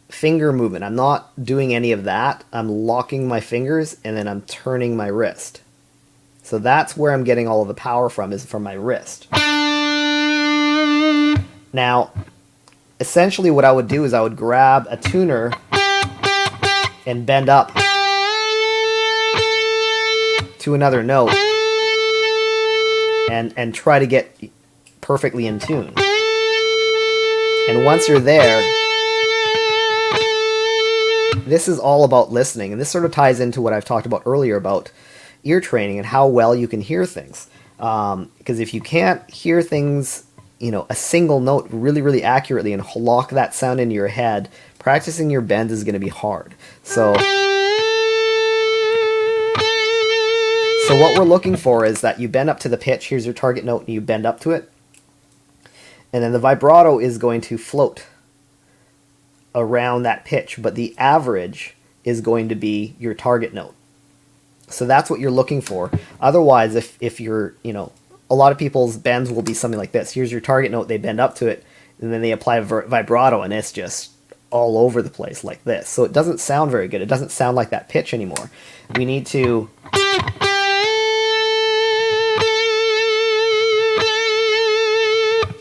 finger movement. I'm not doing any of that. I'm locking my fingers and then I'm turning my wrist. So that's where I'm getting all of the power from, is from my wrist. Now, essentially what I would do is I would grab a tuner and bend up to another note and try to get perfectly in tune. And once you're there, this is all about listening. And this sort of ties into what I've talked about earlier about ear training and how well you can hear things. Because if you can't hear things, you know, a single note really, really accurately and lock that sound into your head, practicing your bends is going to be hard. So what we're looking for is that you bend up to the pitch. Here's your target note, and you bend up to it. And then the vibrato is going to float around that pitch, but the average is going to be your target note. So that's what you're looking for. Otherwise, if you're, you know, a lot of people's bends will be something like this. Here's your target note, they bend up to it, and then they apply vibrato, and it's just all over the place like this. So it doesn't sound very good. It doesn't sound like that pitch anymore. We need to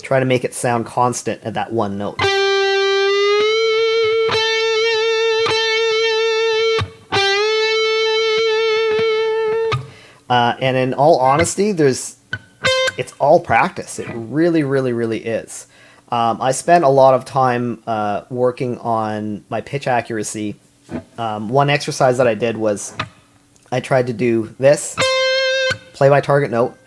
try to make it sound constant at that one note. And in all honesty, it's all practice. It really, really, really is. I spent a lot of time working on my pitch accuracy. One exercise that I did was I tried to do this, play my target note.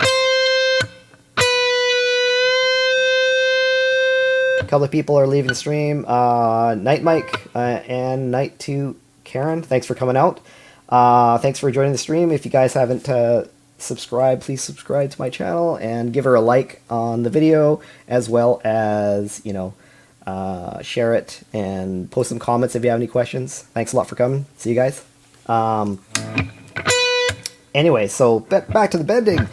A couple of people are leaving the stream. Night Mike and Night to Karen, thanks for coming out. Thanks for joining the stream. If you guys haven't subscribed, please subscribe to my channel and give her a like on the video, as well as, you know, share it and post some comments if you have any questions. Thanks a lot for coming. See you guys. Anyway, so back to the bending.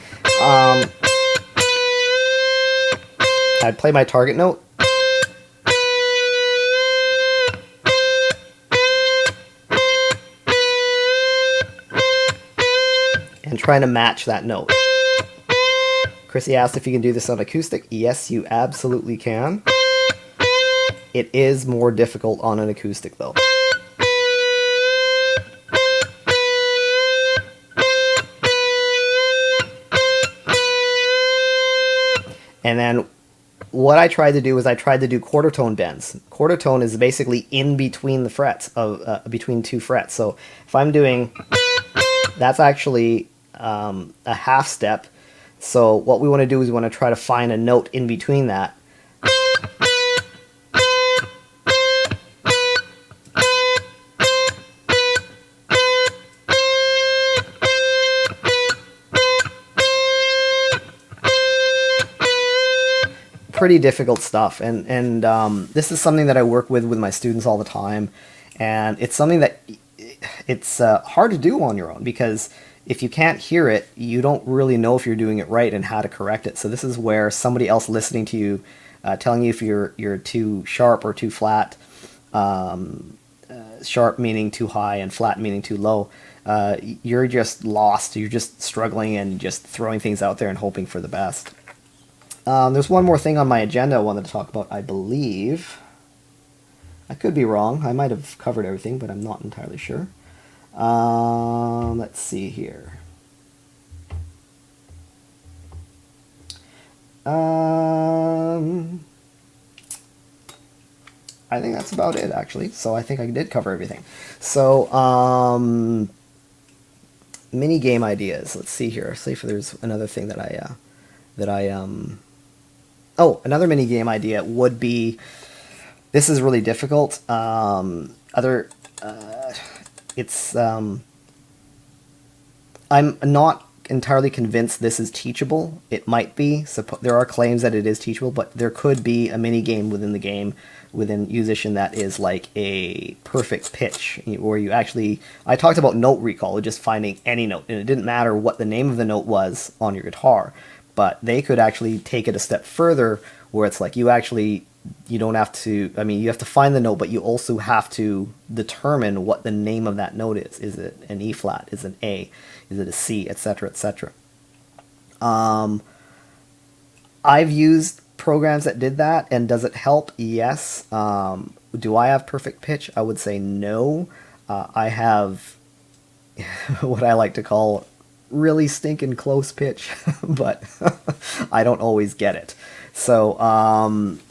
I'd play my target note. and trying to match that note. Chrissy asked if you can do this on acoustic. Yes, you absolutely can. It is more difficult on an acoustic though. And then what I tried to do is I tried to do quarter tone bends. Quarter tone is basically in between the frets of between two frets. So if I'm doing, that's actually a half step. So what we want to do is we want to try to find a note in between that. Pretty difficult stuff, and this is something that I work with my students all the time, and it's something that it's hard to do on your own, because if you can't hear it, you don't really know if you're doing it right and how to correct it. So this is where somebody else listening to you, telling you if you're too sharp or too flat, sharp meaning too high and flat meaning too low, you're just lost, you're just struggling and just throwing things out there and hoping for the best. There's one more thing on my agenda I wanted to talk about, I believe. I could be wrong. I might have covered everything, but I'm not entirely sure. Let's see here. I think that's about it, actually. So I think I did cover everything. So, mini game ideas. Let's see here. See if there's another thing that Oh, another mini game idea would be, this is really difficult. I'm not entirely convinced this is teachable. It might be. There are claims that it is teachable, but there could be a mini game within the game, within Yousician, that is like a perfect pitch, where you actually, I talked about note recall, just finding any note, and it didn't matter what the name of the note was on your guitar. But they could actually take it a step further, where it's like you don't have to, I mean, you have to find the note, but you also have to determine what the name of that note is. Is it an E flat? Is it an A? Is it a C? Etc. etc. I've used programs that did that, and does it help? Yes. Do I have perfect pitch? I would say no. I have what I like to call really stinking close pitch, but I don't always get it. So I'm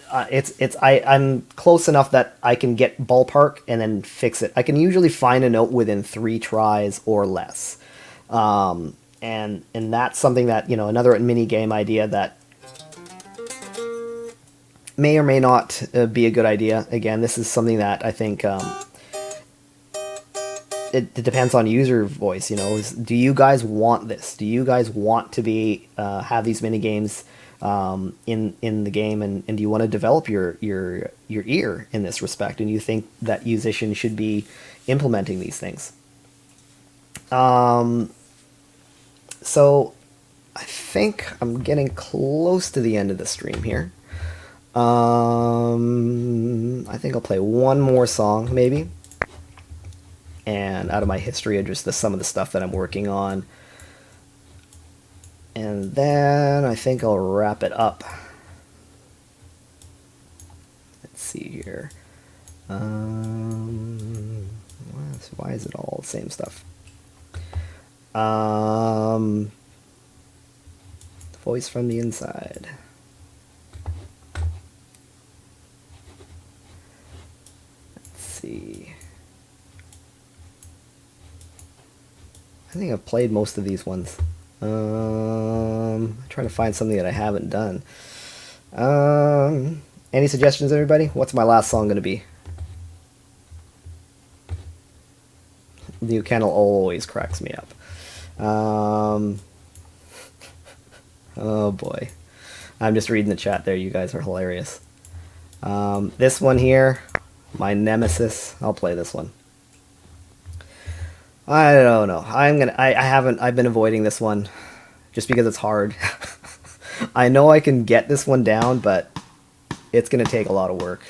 close enough that I can get ballpark and then fix it. I can usually find a note within 3 tries or less, and that's something that, another mini game idea that may or may not be a good idea. Again, this is something that I think it depends on user voice. Do you guys want this? Do you guys want to be have these mini games in the game, and do you want to develop your ear in this respect? And you think that Yousician should be implementing these things? So I think I'm getting close to the end of the stream here. I think I'll play one more song, maybe. And out of my history of just some of the stuff that I'm working on. And then I think I'll wrap it up. Let's see here. Why is it all the same stuff? Voice from the inside. Let's see. I think I've played most of these ones. I'm trying to find something that I haven't done. Any suggestions, everybody? What's my last song going to be? The Kennel always cracks me up. Oh boy. I'm just reading the chat there. You guys are hilarious. This one here, my nemesis. I'll play this one. I don't know. I've been avoiding this one just because it's hard. I know I can get this one down, but it's going to take a lot of work.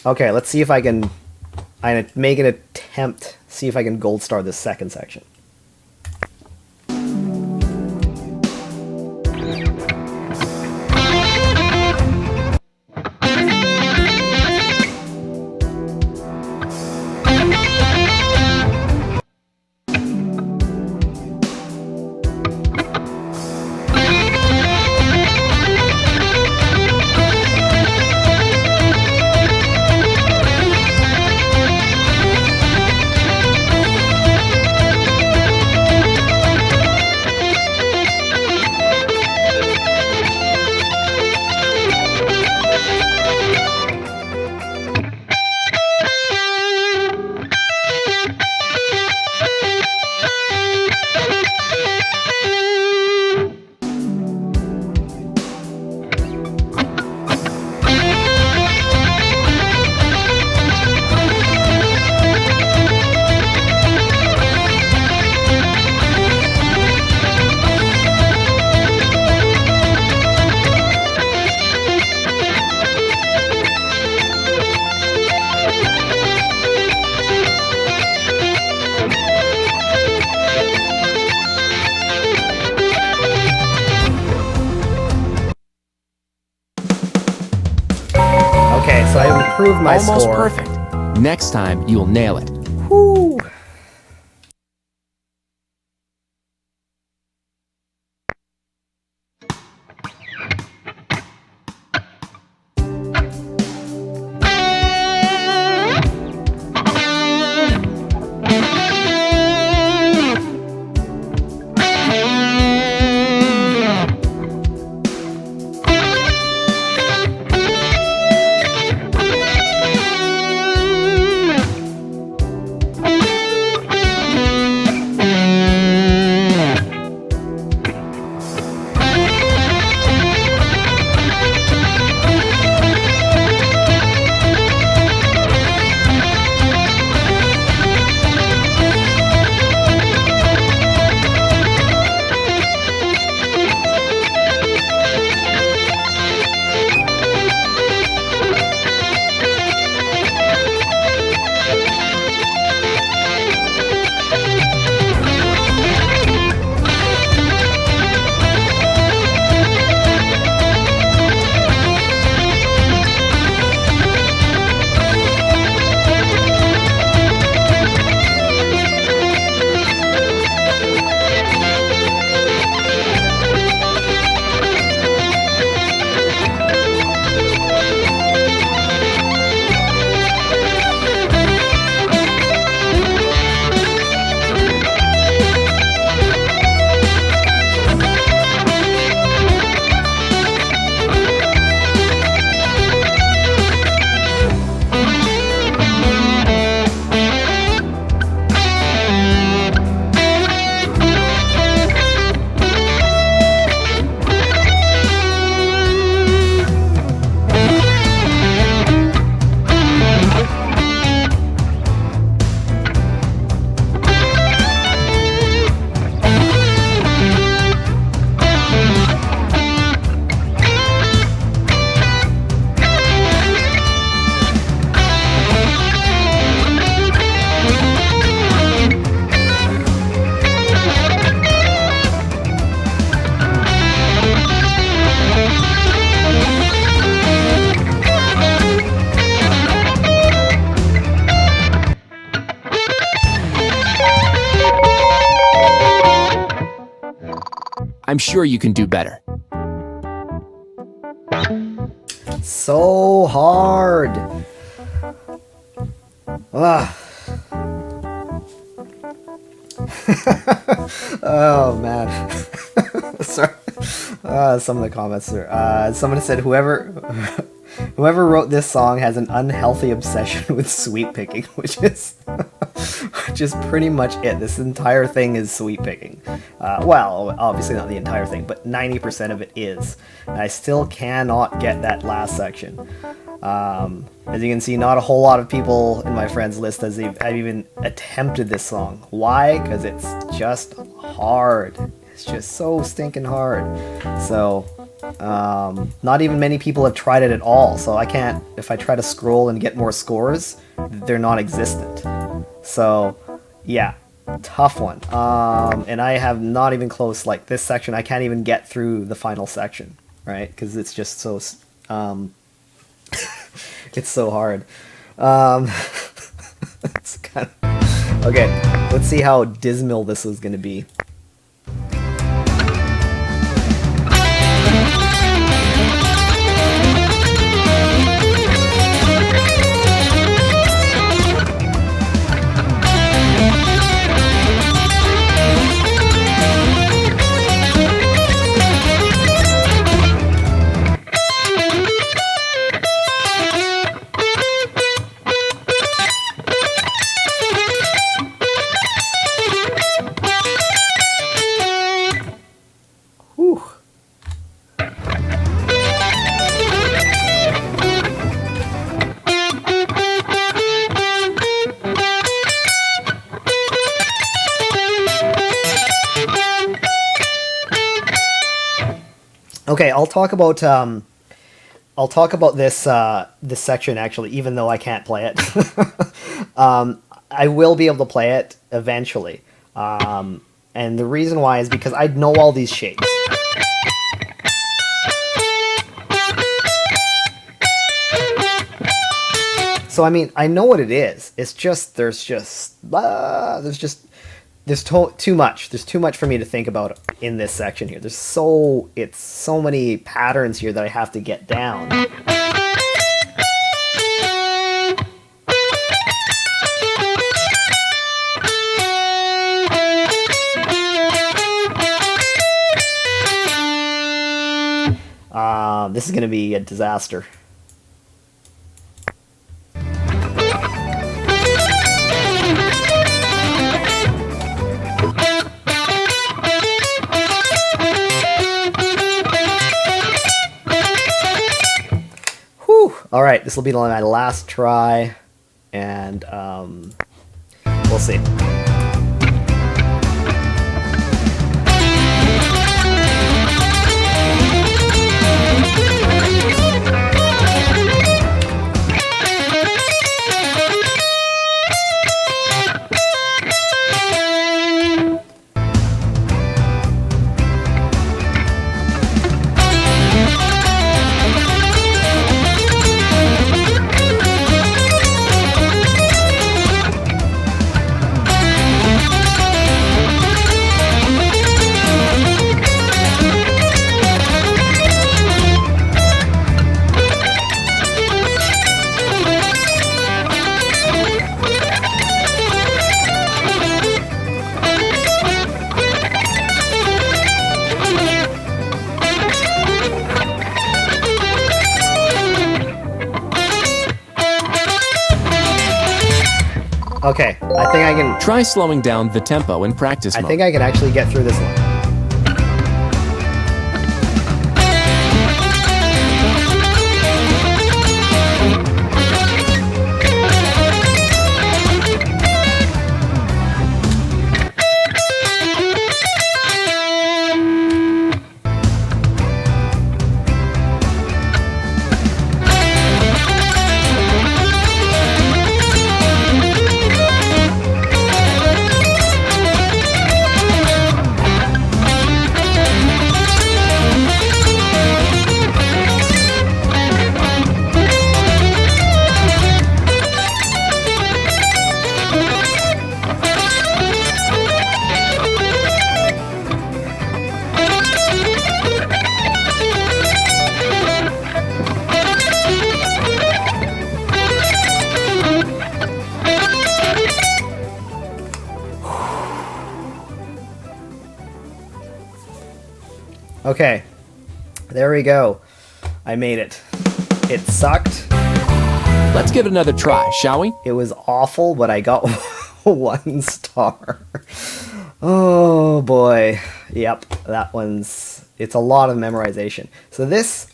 Okay, let's see if I can make an attempt, see if I can gold star this second section. Okay, so I improved my Almost score. perfect. Next time, you'll nail it. Woo. I'm sure you can do better. So hard. Ugh. Oh man. Sorry. Some of the comments are. Someone said whoever wrote this song has an unhealthy obsession with sweet picking, which is pretty much it. This entire thing is sweet picking. Well, obviously not the entire thing, but 90% of it is. And I still cannot get that last section. As you can see, not a whole lot of people in my friends list have even attempted this song. Why? Because it's just hard. It's just so stinking hard. So, Not even many people have tried it at all, so I can't, if I try to scroll and get more scores, they're non-existent. So, yeah, tough one. And I have not even close, like this section, I can't even get through the final section, right? Because it's just so, it's so hard. It's kind of, okay, let's see how dismal this is going to be. Okay, I'll talk about this this section actually, even though I can't play it. I will be able to play it eventually, and the reason why is because I know all these shapes. So I mean, I know what it is. It's just there's too much. There's too much for me to think about in this section here. It's so many patterns here that I have to get down. This is going to be a disaster. All right, this will be my last try, and we'll see. Okay, I think I can... Try slowing down the tempo in practice mode. I think I can actually get through this one. Okay, there we go. I made it. It sucked. Let's give it another try, shall we? It was awful, but I got 1 star. Oh boy. Yep, that one's... It's a lot of memorization. So this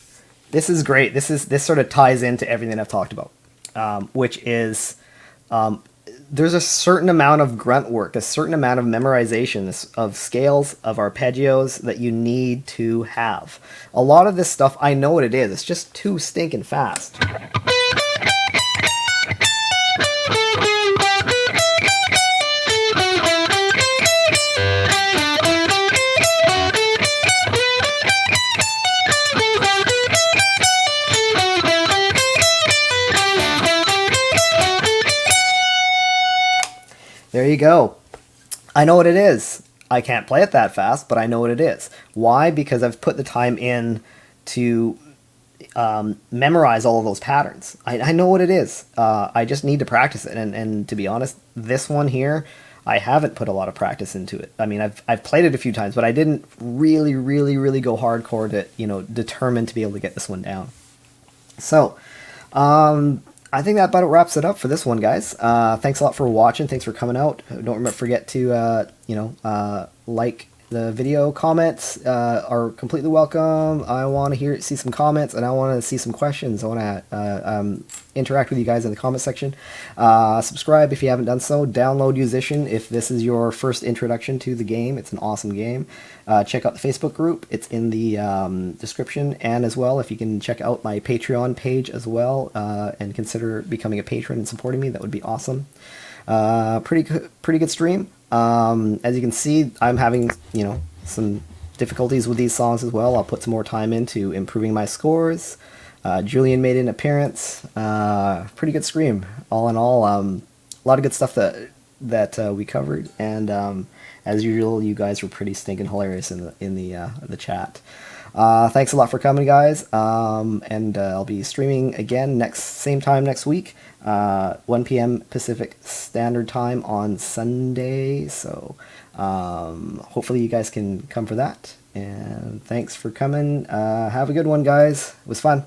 is great. This sort of ties into everything I've talked about, which is there's a certain amount of grunt work, a certain amount of memorization of scales, of arpeggios that you need to have. A lot of this stuff, I know what it is. It's just too stinking fast. There you go. I know what it is. I can't play it that fast, but I know what it is. Why? Because I've put the time in to memorize all of those patterns. I know what it is. I just need to practice it. And to be honest, this one here, I haven't put a lot of practice into it. I mean, I've played it a few times, but I didn't really go hardcore to, determine to be able to get this one down. So, I think that about wraps it up for this one, guys. Thanks a lot for watching. Thanks for coming out. Don't forget to, like the video. Comments are completely welcome. I want to see some comments, and I want to see some questions. I want to interact with you guys in the comment section. Subscribe if you haven't done so. Download Yousician if this is your first introduction to the game. It's an awesome game. Check out the Facebook group. It's in the description, and as well, if you can check out my Patreon page as well, and consider becoming a patron and supporting me, that would be awesome. Pretty good stream. As you can see, I'm having, some difficulties with these songs as well. I'll put some more time into improving my scores. Julian made an appearance. Pretty good stream. All in all, a lot of good stuff that we covered, and as usual, you guys were pretty stinking hilarious in the chat. Thanks a lot for coming, guys. And I'll be streaming again same time next week, 1 p.m. Pacific Standard Time on Sunday. So hopefully you guys can come for that. And thanks for coming. Have a good one, guys. It was fun.